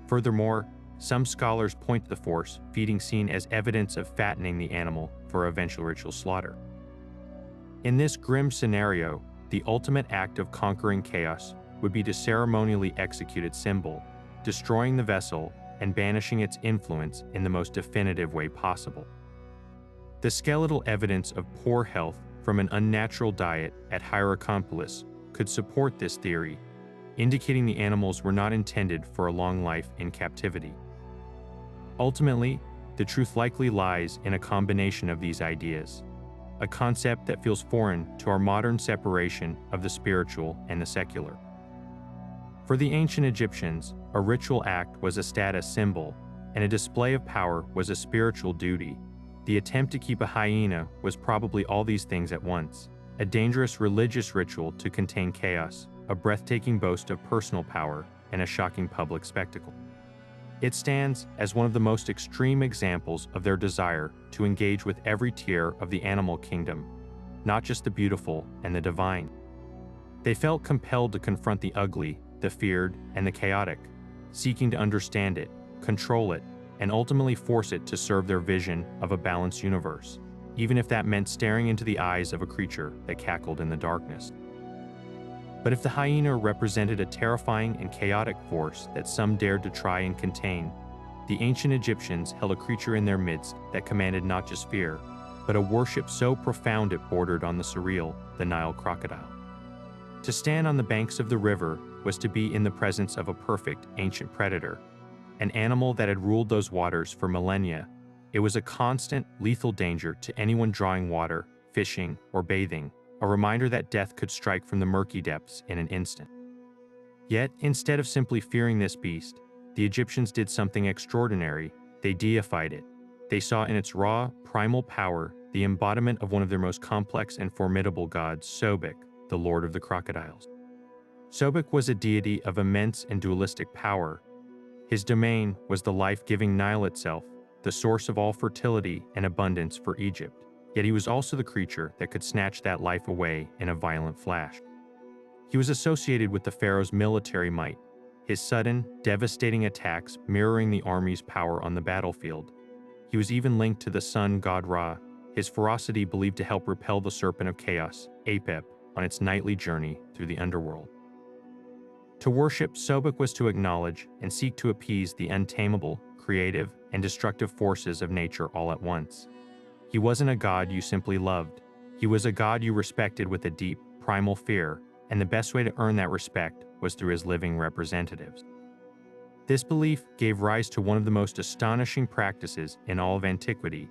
Furthermore, some scholars point to the force-feeding scene as evidence of fattening the animal for eventual ritual slaughter. In this grim scenario, the ultimate act of conquering chaos would be to ceremonially execute its symbol, destroying the vessel and banishing its influence in the most definitive way possible. The skeletal evidence of poor health from an unnatural diet at Hierakonpolis could support this theory, indicating the animals were not intended for a long life in captivity. Ultimately, the truth likely lies in a combination of these ideas, a concept that feels foreign to our modern separation of the spiritual and the secular. For the ancient Egyptians, a ritual act was a status symbol, and a display of power was a spiritual duty. The attempt to keep a hyena was probably all these things at once: a dangerous religious ritual to contain chaos, a breathtaking boast of personal power, and a shocking public spectacle. It stands as one of the most extreme examples of their desire to engage with every tier of the animal kingdom, not just the beautiful and the divine. They felt compelled to confront the ugly, the feared, and the chaotic, seeking to understand it, control it, and ultimately force it to serve their vision of a balanced universe, even if that meant staring into the eyes of a creature that cackled in the darkness. But if the hyena represented a terrifying and chaotic force that some dared to try and contain, the ancient Egyptians held a creature in their midst that commanded not just fear, but a worship so profound it bordered on the surreal, the Nile crocodile. To stand on the banks of the river was to be in the presence of a perfect ancient predator, an animal that had ruled those waters for millennia. It was a constant, lethal danger to anyone drawing water, fishing, or bathing, a reminder that death could strike from the murky depths in an instant. Yet, instead of simply fearing this beast, the Egyptians did something extraordinary. They deified it. They saw in its raw, primal power the embodiment of one of their most complex and formidable gods, Sobek, the lord of the crocodiles. Sobek was a deity of immense and dualistic power. His domain was the life-giving Nile itself, the source of all fertility and abundance for Egypt. Yet he was also the creature that could snatch that life away in a violent flash. He was associated with the pharaoh's military might, his sudden, devastating attacks mirroring the army's power on the battlefield. He was even linked to the sun god Ra, his ferocity believed to help repel the serpent of chaos, Apep, on its nightly journey through the underworld. To worship Sobek was to acknowledge and seek to appease the untamable, creative, and destructive forces of nature all at once. He wasn't a god you simply loved. He was a god you respected with a deep, primal fear, and the best way to earn that respect was through his living representatives. This belief gave rise to one of the most astonishing practices in all of antiquity,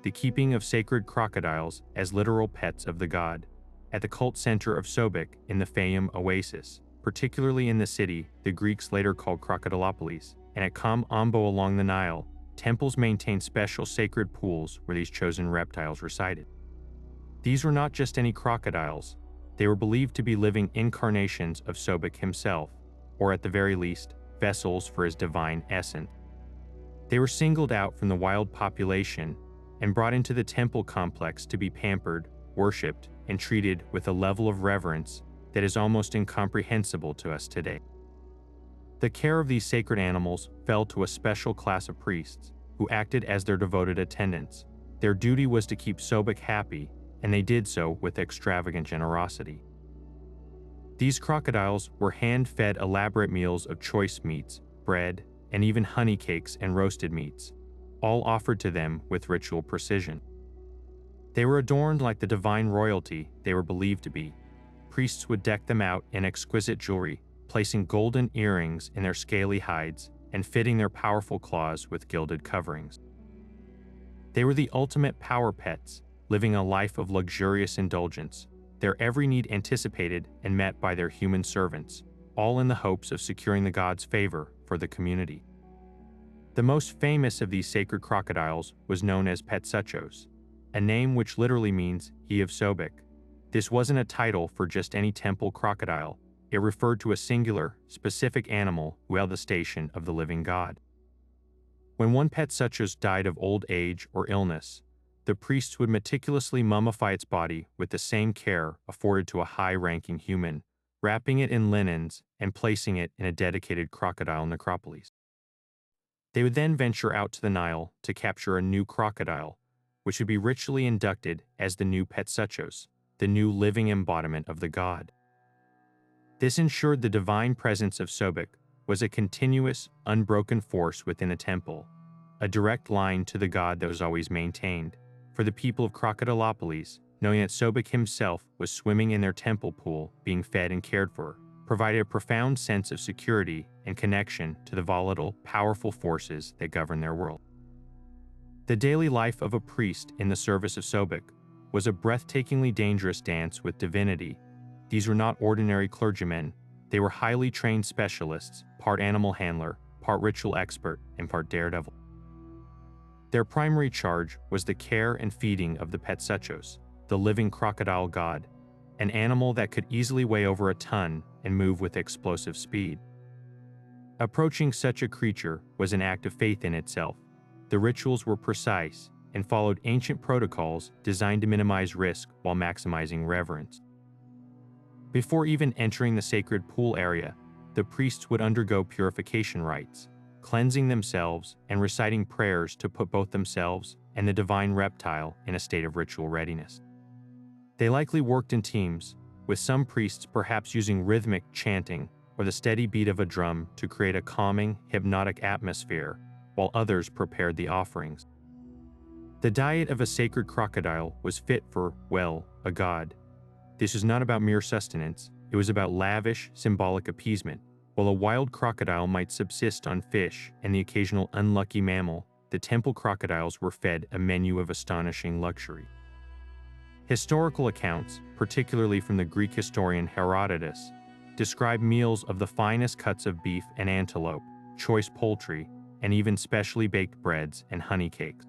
the keeping of sacred crocodiles as literal pets of the god. At the cult center of Sobek in the Fayum oasis, particularly in the city the Greeks later called Crocodilopolis, and at Kam Ombo along the Nile, temples maintained special sacred pools where these chosen reptiles resided. These were not just any crocodiles, they were believed to be living incarnations of Sobek himself, or at the very least, vessels for his divine essence. They were singled out from the wild population and brought into the temple complex to be pampered, worshipped, and treated with a level of reverence that is almost incomprehensible to us today. The care of these sacred animals fell to a special class of priests who acted as their devoted attendants. Their duty was to keep Sobek happy, and they did so with extravagant generosity. These crocodiles were hand-fed elaborate meals of choice meats, bread, and even honey cakes and roasted meats, all offered to them with ritual precision. They were adorned like the divine royalty they were believed to be. Priests would deck them out in exquisite jewelry, placing golden earrings in their scaly hides and fitting their powerful claws with gilded coverings. They were the ultimate power pets, living a life of luxurious indulgence, their every need anticipated and met by their human servants, all in the hopes of securing the god's favor for the community. The most famous of these sacred crocodiles was known as Petsuchos, a name which literally means he of Sobek. This wasn't a title for just any temple crocodile. It referred to a singular, specific animal who held the station of the living god. When one Petsuchos died of old age or illness, the priests would meticulously mummify its body with the same care afforded to a high-ranking human, wrapping it in linens and placing it in a dedicated crocodile necropolis. They would then venture out to the Nile to capture a new crocodile, which would be ritually inducted as the new Petsuchos, the new living embodiment of the god. This ensured the divine presence of Sobek was a continuous, unbroken force within the temple, a direct line to the god that was always maintained. For the people of Crocodilopolis, knowing that Sobek himself was swimming in their temple pool, being fed and cared for, provided a profound sense of security and connection to the volatile, powerful forces that govern their world. The daily life of a priest in the service of Sobek was a breathtakingly dangerous dance with divinity. These were not ordinary clergymen. They were highly trained specialists, part animal handler, part ritual expert, and part daredevil. Their primary charge was the care and feeding of the Petsuchos, the living crocodile god, an animal that could easily weigh over a ton and move with explosive speed. Approaching such a creature was an act of faith in itself. The rituals were precise and followed ancient protocols designed to minimize risk while maximizing reverence. Before even entering the sacred pool area, the priests would undergo purification rites, cleansing themselves and reciting prayers to put both themselves and the divine reptile in a state of ritual readiness. They likely worked in teams, with some priests perhaps using rhythmic chanting or the steady beat of a drum to create a calming, hypnotic atmosphere, while others prepared the offerings. The diet of a sacred crocodile was fit for, well, a god. This was not about mere sustenance, it was about lavish, symbolic appeasement. While a wild crocodile might subsist on fish and the occasional unlucky mammal, the temple crocodiles were fed a menu of astonishing luxury. Historical accounts, particularly from the Greek historian Herodotus, describe meals of the finest cuts of beef and antelope, choice poultry, and even specially baked breads and honey cakes.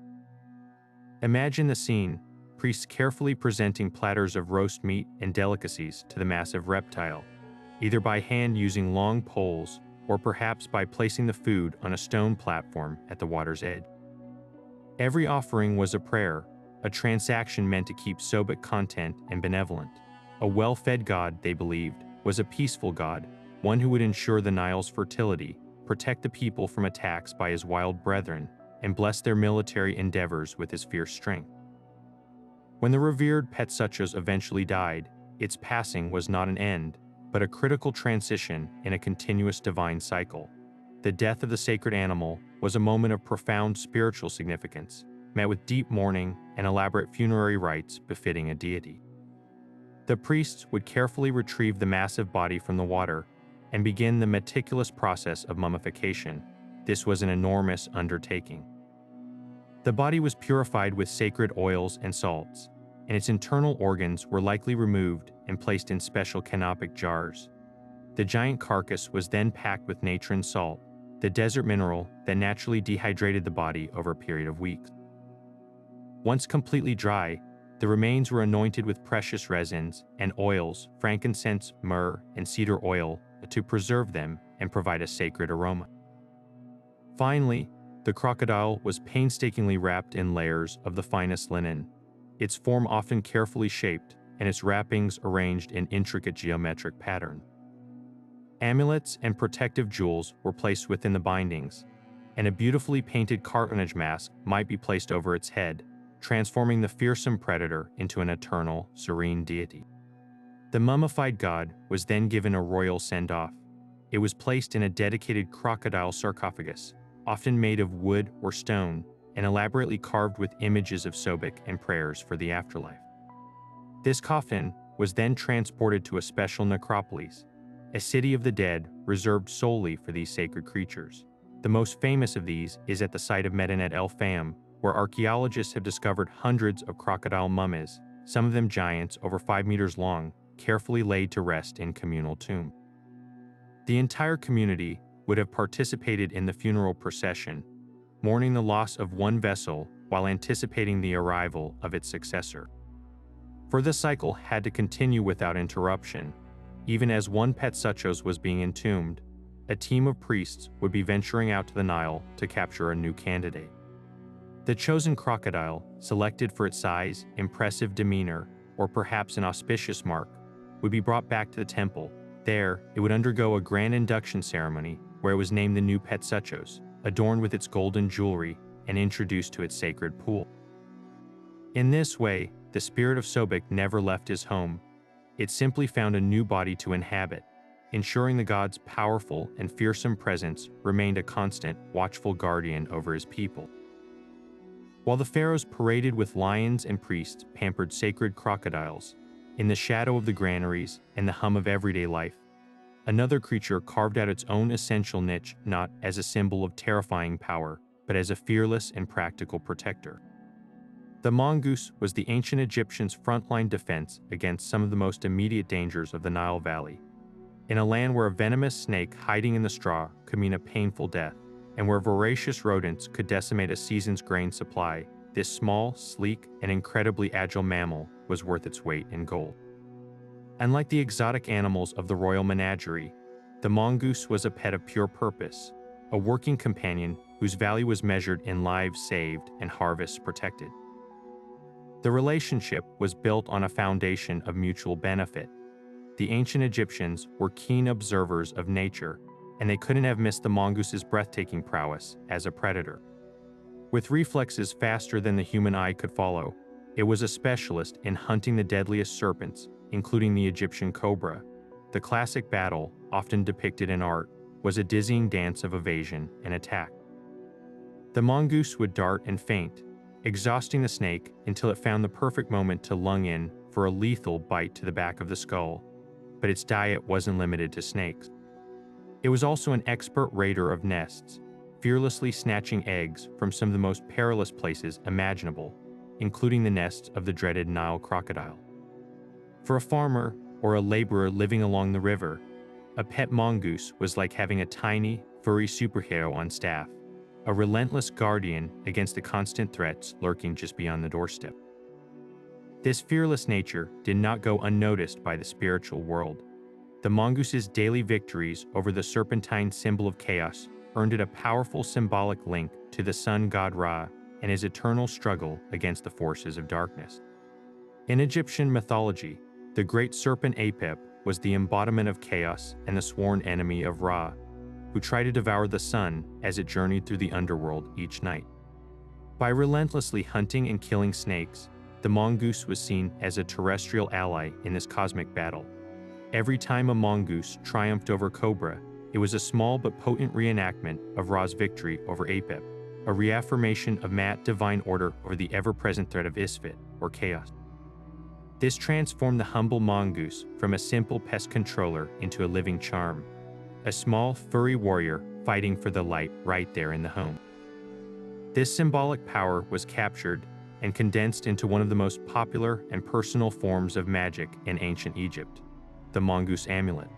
Imagine the scene, priests carefully presenting platters of roast meat and delicacies to the massive reptile, either by hand using long poles or perhaps by placing the food on a stone platform at the water's edge. Every offering was a prayer, a transaction meant to keep Sobek content and benevolent. A well-fed god, they believed, was a peaceful god, one who would ensure the Nile's fertility, protect the people from attacks by his wild brethren, and bless their military endeavors with his fierce strength. When the revered Petsuchos eventually died, its passing was not an end, but a critical transition in a continuous divine cycle. The death of the sacred animal was a moment of profound spiritual significance, met with deep mourning and elaborate funerary rites befitting a deity. The priests would carefully retrieve the massive body from the water and begin the meticulous process of mummification. This was an enormous undertaking. The body was purified with sacred oils and salts, and its internal organs were likely removed and placed in special canopic jars. The giant carcass was then packed with natron salt, the desert mineral that naturally dehydrated the body over a period of weeks. Once completely dry, the remains were anointed with precious resins and oils, frankincense, myrrh, and cedar oil to preserve them and provide a sacred aroma. Finally, the crocodile was painstakingly wrapped in layers of the finest linen, its form often carefully shaped and its wrappings arranged in intricate geometric pattern. Amulets and protective jewels were placed within the bindings, and a beautifully painted cartonnage mask might be placed over its head, transforming the fearsome predator into an eternal, serene deity. The mummified god was then given a royal send-off. It was placed in a dedicated crocodile sarcophagus, often made of wood or stone, and elaborately carved with images of Sobek and prayers for the afterlife. This coffin was then transported to a special necropolis, a city of the dead reserved solely for these sacred creatures. The most famous of these is at the site of Medinet El Fam, where archaeologists have discovered hundreds of crocodile mummies, some of them giants over 5 meters long, carefully laid to rest in communal tomb. The entire community would have participated in the funeral procession, mourning the loss of one vessel while anticipating the arrival of its successor. For the cycle had to continue without interruption. Even as one Petsuchos was being entombed, a team of priests would be venturing out to the Nile to capture a new candidate. The chosen crocodile, selected for its size, impressive demeanor, or perhaps an auspicious mark, would be brought back to the temple. There, it would undergo a grand induction ceremony where it was named the new Petsuchos, adorned with its golden jewelry, and introduced to its sacred pool. In this way, the spirit of Sobek never left his home. It simply found a new body to inhabit, ensuring the god's powerful and fearsome presence remained a constant, watchful guardian over his people. While the pharaohs paraded with lions and priests pampered sacred crocodiles, in the shadow of the granaries and the hum of everyday life, another creature carved out its own essential niche not as a symbol of terrifying power, but as a fearless and practical protector. The mongoose was the ancient Egyptians' frontline defense against some of the most immediate dangers of the Nile Valley. In a land where a venomous snake hiding in the straw could mean a painful death, and where voracious rodents could decimate a season's grain supply, this small, sleek, and incredibly agile mammal was worth its weight in gold. Unlike the exotic animals of the royal menagerie, the mongoose was a pet of pure purpose, a working companion whose value was measured in lives saved and harvests protected. The relationship was built on a foundation of mutual benefit. The ancient Egyptians were keen observers of nature, and they couldn't have missed the mongoose's breathtaking prowess as a predator. With reflexes faster than the human eye could follow, it was a specialist in hunting the deadliest serpents, including the Egyptian cobra. The classic battle, often depicted in art, was a dizzying dance of evasion and attack. The mongoose would dart and feint, exhausting the snake until it found the perfect moment to lung in for a lethal bite to the back of the skull. But its diet wasn't limited to snakes. It was also an expert raider of nests, fearlessly snatching eggs from some of the most perilous places imaginable, including the nests of the dreaded Nile crocodile. For a farmer or a laborer living along the river, a pet mongoose was like having a tiny, furry superhero on staff, a relentless guardian against the constant threats lurking just beyond the doorstep. This fearless nature did not go unnoticed by the spiritual world. The mongoose's daily victories over the serpentine symbol of chaos earned it a powerful symbolic link to the sun god Ra and his eternal struggle against the forces of darkness. In Egyptian mythology, the great serpent Apep was the embodiment of chaos and the sworn enemy of Ra, who tried to devour the sun as it journeyed through the underworld each night. By relentlessly hunting and killing snakes, the mongoose was seen as a terrestrial ally in this cosmic battle. Every time a mongoose triumphed over cobra, it was a small but potent reenactment of Ra's victory over Apep, a reaffirmation of Mat divine order over the ever-present threat of Isfit, or chaos. This transformed the humble mongoose from a simple pest controller into a living charm, a small, furry warrior fighting for the light right there in the home. This symbolic power was captured and condensed into one of the most popular and personal forms of magic in ancient Egypt, the mongoose amulet.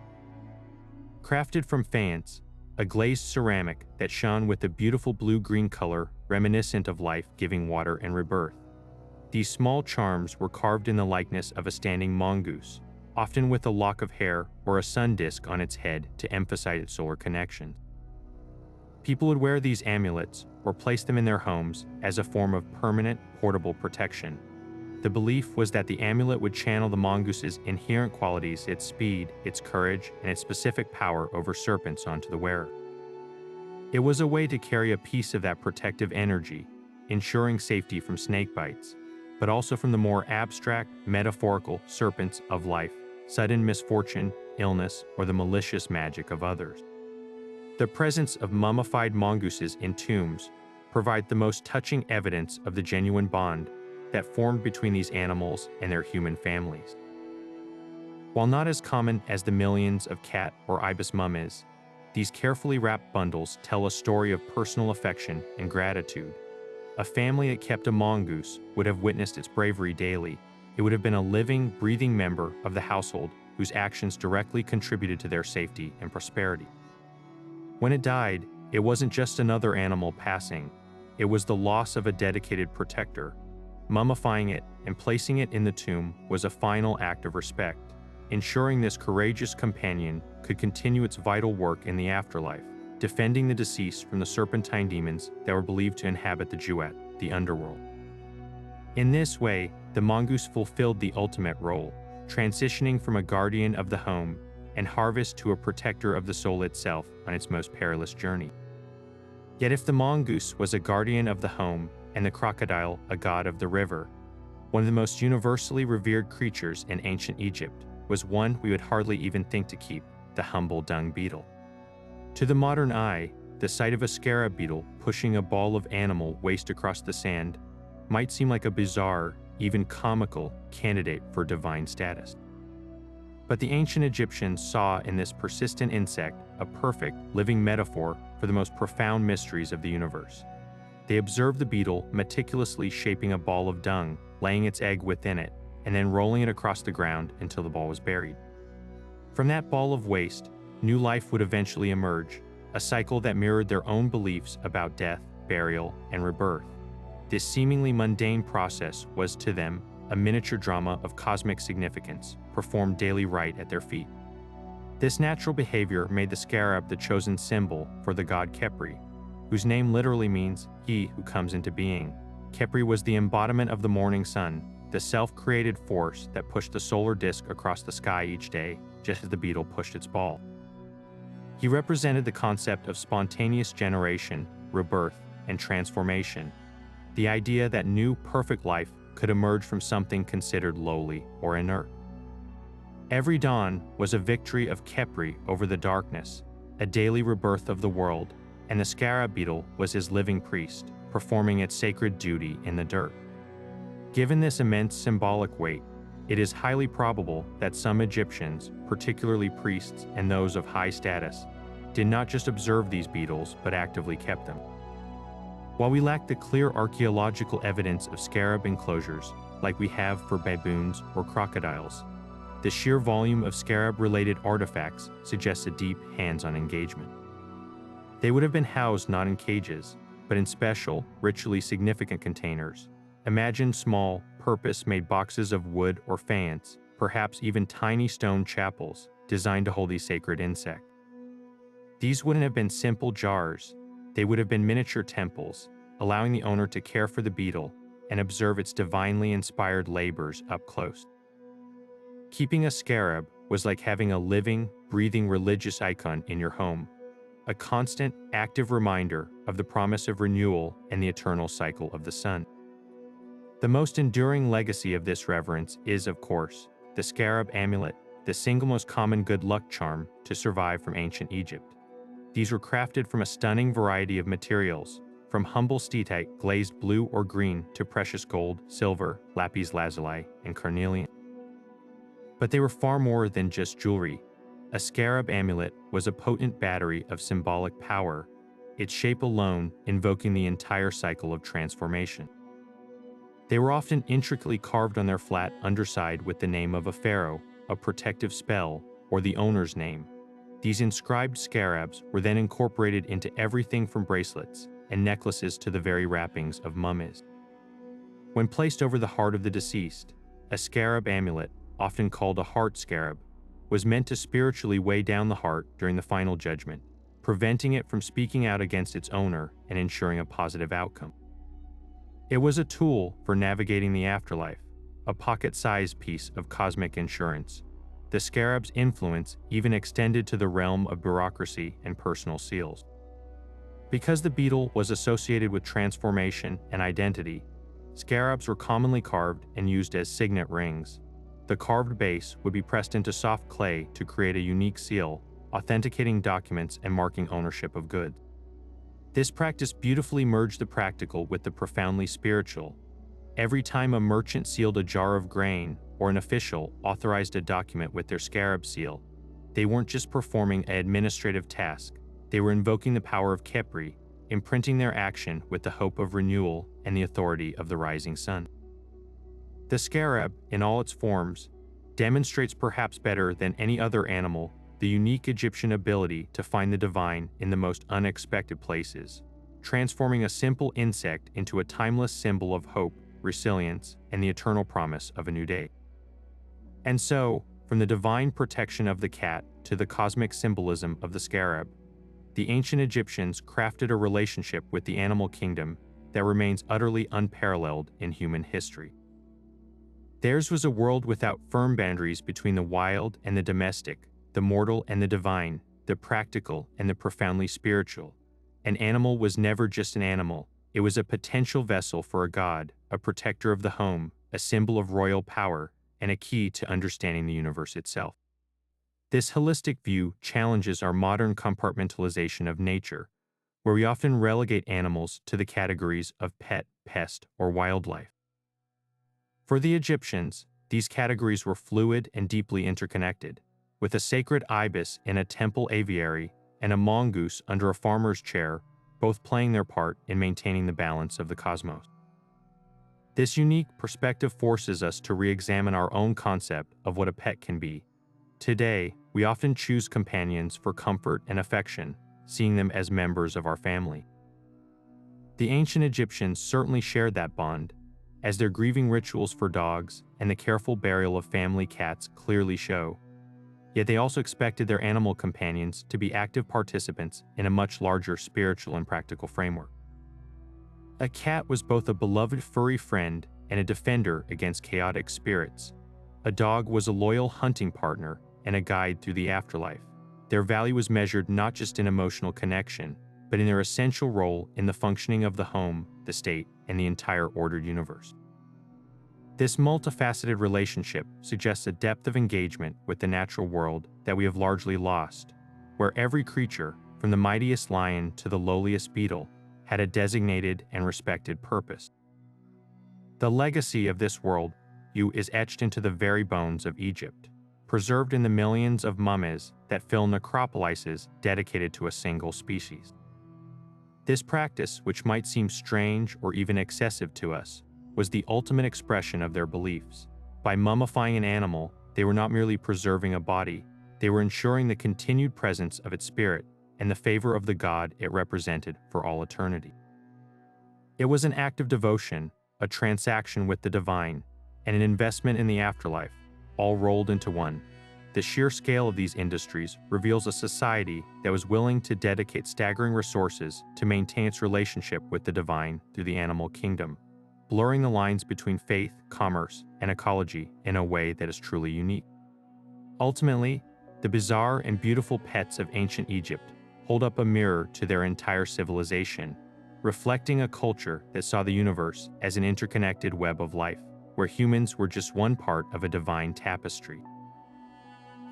Crafted from faience, a glazed ceramic that shone with a beautiful blue-green color reminiscent of life giving water and rebirth. These small charms were carved in the likeness of a standing mongoose, often with a lock of hair or a sun disk on its head to emphasize its solar connection. People would wear these amulets or place them in their homes as a form of permanent, portable protection. The belief was that the amulet would channel the mongoose's inherent qualities, its speed, its courage, and its specific power over serpents onto the wearer. It was a way to carry a piece of that protective energy, ensuring safety from snake bites, but also from the more abstract, metaphorical serpents of life, sudden misfortune, illness, or the malicious magic of others. The presence of mummified mongooses in tombs provide the most touching evidence of the genuine bond that formed between these animals and their human families. While not as common as the millions of cat or ibis mummies, these carefully wrapped bundles tell a story of personal affection and gratitude. A family that kept a mongoose would have witnessed its bravery daily. It would have been a living, breathing member of the household whose actions directly contributed to their safety and prosperity. When it died, it wasn't just another animal passing. It was the loss of a dedicated protector. Mummifying it and placing it in the tomb was a final act of respect, ensuring this courageous companion could continue its vital work in the afterlife, defending the deceased from the serpentine demons that were believed to inhabit the Jewett, the underworld. In this way, the mongoose fulfilled the ultimate role, transitioning from a guardian of the home and harvest to a protector of the soul itself on its most perilous journey. Yet if the mongoose was a guardian of the home and the crocodile a god of the river, one of the most universally revered creatures in ancient Egypt was one we would hardly even think to keep, the humble dung beetle. To the modern eye, the sight of a scarab beetle pushing a ball of animal waste across the sand might seem like a bizarre, even comical, candidate for divine status. But the ancient Egyptians saw in this persistent insect a perfect, living metaphor for the most profound mysteries of the universe. They observed the beetle meticulously shaping a ball of dung, laying its egg within it, and then rolling it across the ground until the ball was buried. From that ball of waste, new life would eventually emerge, a cycle that mirrored their own beliefs about death, burial, and rebirth. This seemingly mundane process was to them a miniature drama of cosmic significance, performed daily right at their feet. This natural behavior made the scarab the chosen symbol for the god Khepri, whose name literally means he who comes into being. Khepri was the embodiment of the morning sun, the self-created force that pushed the solar disk across the sky each day, just as the beetle pushed its ball. He represented the concept of spontaneous generation, rebirth, and transformation, the idea that new, perfect life could emerge from something considered lowly or inert. Every dawn was a victory of Khepri over the darkness, a daily rebirth of the world, and the scarab beetle was his living priest, performing its sacred duty in the dirt. Given this immense symbolic weight, it is highly probable that some Egyptians, particularly priests and those of high status, did not just observe these beetles but actively kept them. While we lack the clear archaeological evidence of scarab enclosures like we have for baboons or crocodiles, the sheer volume of scarab-related artifacts suggests a deep hands-on engagement. They would have been housed not in cages, but in special, ritually significant containers. Imagine small, purpose-made boxes of wood or faience, perhaps even tiny stone chapels, designed to hold these sacred insects. These wouldn't have been simple jars. They would have been miniature temples, allowing the owner to care for the beetle and observe its divinely inspired labors up close. Keeping a scarab was like having a living, breathing religious icon in your home, a constant, active reminder of the promise of renewal and the eternal cycle of the sun. The most enduring legacy of this reverence is, of course, the scarab amulet, the single most common good luck charm to survive from ancient Egypt. These were crafted from a stunning variety of materials, from humble steatite glazed blue or green to precious gold, silver, lapis lazuli, and carnelian. But they were far more than just jewelry. A scarab amulet was a potent battery of symbolic power, its shape alone invoking the entire cycle of transformation. They were often intricately carved on their flat underside with the name of a pharaoh, a protective spell, or the owner's name. These inscribed scarabs were then incorporated into everything from bracelets and necklaces to the very wrappings of mummies. When placed over the heart of the deceased, a scarab amulet, often called a heart scarab, was meant to spiritually weigh down the heart during the final judgment, preventing it from speaking out against its owner and ensuring a positive outcome. It was a tool for navigating the afterlife, a pocket-sized piece of cosmic insurance. The scarab's influence even extended to the realm of bureaucracy and personal seals. Because the beetle was associated with transformation and identity, scarabs were commonly carved and used as signet rings. The carved base would be pressed into soft clay to create a unique seal, authenticating documents and marking ownership of goods. This practice beautifully merged the practical with the profoundly spiritual. Every time a merchant sealed a jar of grain or an official authorized a document with their scarab seal, they weren't just performing an administrative task, they were invoking the power of Khepri, imprinting their action with the hope of renewal and the authority of the rising sun. The scarab, in all its forms, demonstrates perhaps better than any other animal the unique Egyptian ability to find the divine in the most unexpected places, transforming a simple insect into a timeless symbol of hope, resilience, and the eternal promise of a new day. And so, from the divine protection of the cat to the cosmic symbolism of the scarab, the ancient Egyptians crafted a relationship with the animal kingdom that remains utterly unparalleled in human history. Theirs was a world without firm boundaries between the wild and the domestic, the mortal and the divine, the practical and the profoundly spiritual. An animal was never just an animal, it was a potential vessel for a god, a protector of the home, a symbol of royal power, and a key to understanding the universe itself. This holistic view challenges our modern compartmentalization of nature, where we often relegate animals to the categories of pet, pest, or wildlife. For the Egyptians, these categories were fluid and deeply interconnected, with a sacred ibis in a temple aviary and a mongoose under a farmer's chair, both playing their part in maintaining the balance of the cosmos. This unique perspective forces us to re-examine our own concept of what a pet can be. Today, we often choose companions for comfort and affection, seeing them as members of our family. The ancient Egyptians certainly shared that bond, as their grieving rituals for dogs and the careful burial of family cats clearly show. Yet they also expected their animal companions to be active participants in a much larger spiritual and practical framework. A cat was both a beloved furry friend and a defender against chaotic spirits. A dog was a loyal hunting partner and a guide through the afterlife. Their value was measured not just in emotional connection, but in their essential role in the functioning of the home, the state, and the entire ordered universe. This multifaceted relationship suggests a depth of engagement with the natural world that we have largely lost, where every creature, from the mightiest lion to the lowliest beetle, had a designated and respected purpose. The legacy of this world view is etched into the very bones of Egypt, preserved in the millions of mummies that fill necropolises dedicated to a single species. This practice, which might seem strange or even excessive to us, was the ultimate expression of their beliefs. By mummifying an animal, they were not merely preserving a body, they were ensuring the continued presence of its spirit and the favor of the god it represented for all eternity. It was an act of devotion, a transaction with the divine, and an investment in the afterlife, all rolled into one. The sheer scale of these industries reveals a society that was willing to dedicate staggering resources to maintain its relationship with the divine through the animal kingdom, blurring the lines between faith, commerce, and ecology in a way that is truly unique. Ultimately, the bizarre and beautiful pets of ancient Egypt hold up a mirror to their entire civilization, reflecting a culture that saw the universe as an interconnected web of life, where humans were just one part of a divine tapestry.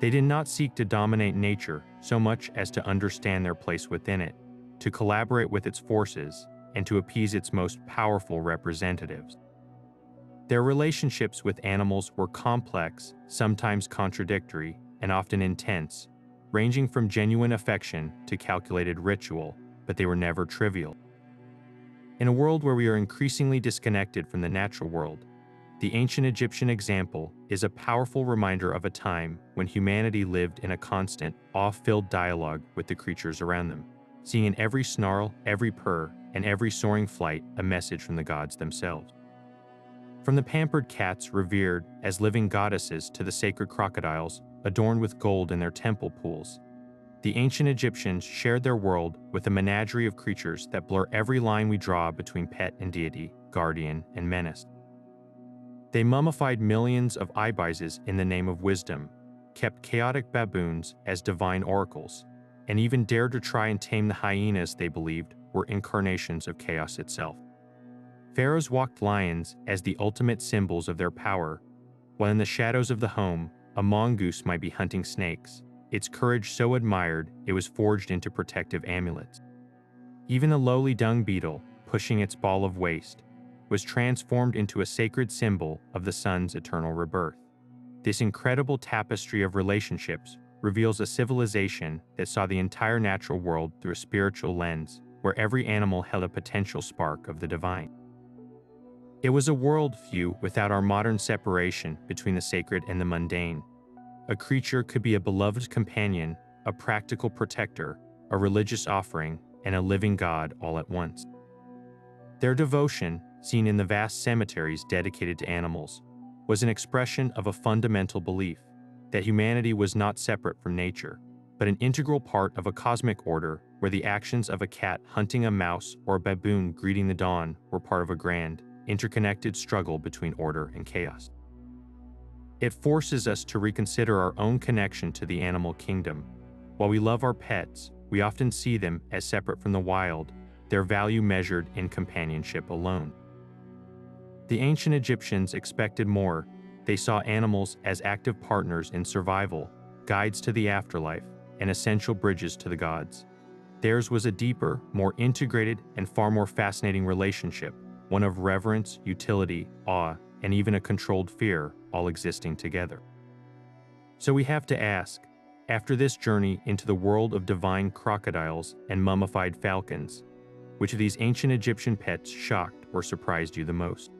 They did not seek to dominate nature so much as to understand their place within it, to collaborate with its forces, and to appease its most powerful representatives. Their relationships with animals were complex, sometimes contradictory, and often intense, ranging from genuine affection to calculated ritual, but they were never trivial. In a world where we are increasingly disconnected from the natural world, the ancient Egyptian example is a powerful reminder of a time when humanity lived in a constant, awe-filled dialogue with the creatures around them, seeing in every snarl, every purr, and every soaring flight a message from the gods themselves. From the pampered cats revered as living goddesses to the sacred crocodiles adorned with gold in their temple pools, the ancient Egyptians shared their world with a menagerie of creatures that blur every line we draw between pet and deity, guardian and menace. They mummified millions of ibises in the name of wisdom, kept chaotic baboons as divine oracles, and even dared to try and tame the hyenas they believed were incarnations of chaos itself. Pharaohs walked lions as the ultimate symbols of their power, while in the shadows of the home, a mongoose might be hunting snakes, its courage so admired it was forged into protective amulets. Even the lowly dung beetle, pushing its ball of waste, was transformed into a sacred symbol of the sun's eternal rebirth. This incredible tapestry of relationships reveals a civilization that saw the entire natural world through a spiritual lens, where every animal held a potential spark of the divine. It was a worldview without our modern separation between the sacred and the mundane. A creature could be a beloved companion, a practical protector, a religious offering, and a living god all at once. Their devotion, seen in the vast cemeteries dedicated to animals, was an expression of a fundamental belief that humanity was not separate from nature, but an integral part of a cosmic order where the actions of a cat hunting a mouse or a baboon greeting the dawn were part of a grand, interconnected struggle between order and chaos. It forces us to reconsider our own connection to the animal kingdom. While we love our pets, we often see them as separate from the wild, their value measured in companionship alone. The ancient Egyptians expected more. They saw animals as active partners in survival, guides to the afterlife, and essential bridges to the gods. Theirs was a deeper, more integrated, and far more fascinating relationship, one of reverence, utility, awe, and even a controlled fear, all existing together. So we have to ask, after this journey into the world of divine crocodiles and mummified falcons, which of these ancient Egyptian pets shocked or surprised you the most?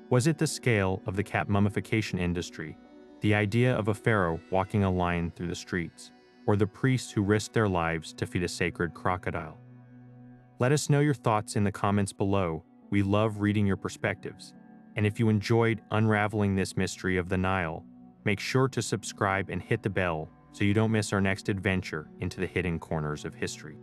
Was it the scale of the cat mummification industry, the idea of a pharaoh walking a lion through the streets, or the priests who risked their lives to feed a sacred crocodile? Let us know your thoughts in the comments below. We love reading your perspectives. And if you enjoyed unraveling this mystery of the Nile, make sure to subscribe and hit the bell so you don't miss our next adventure into the hidden corners of history.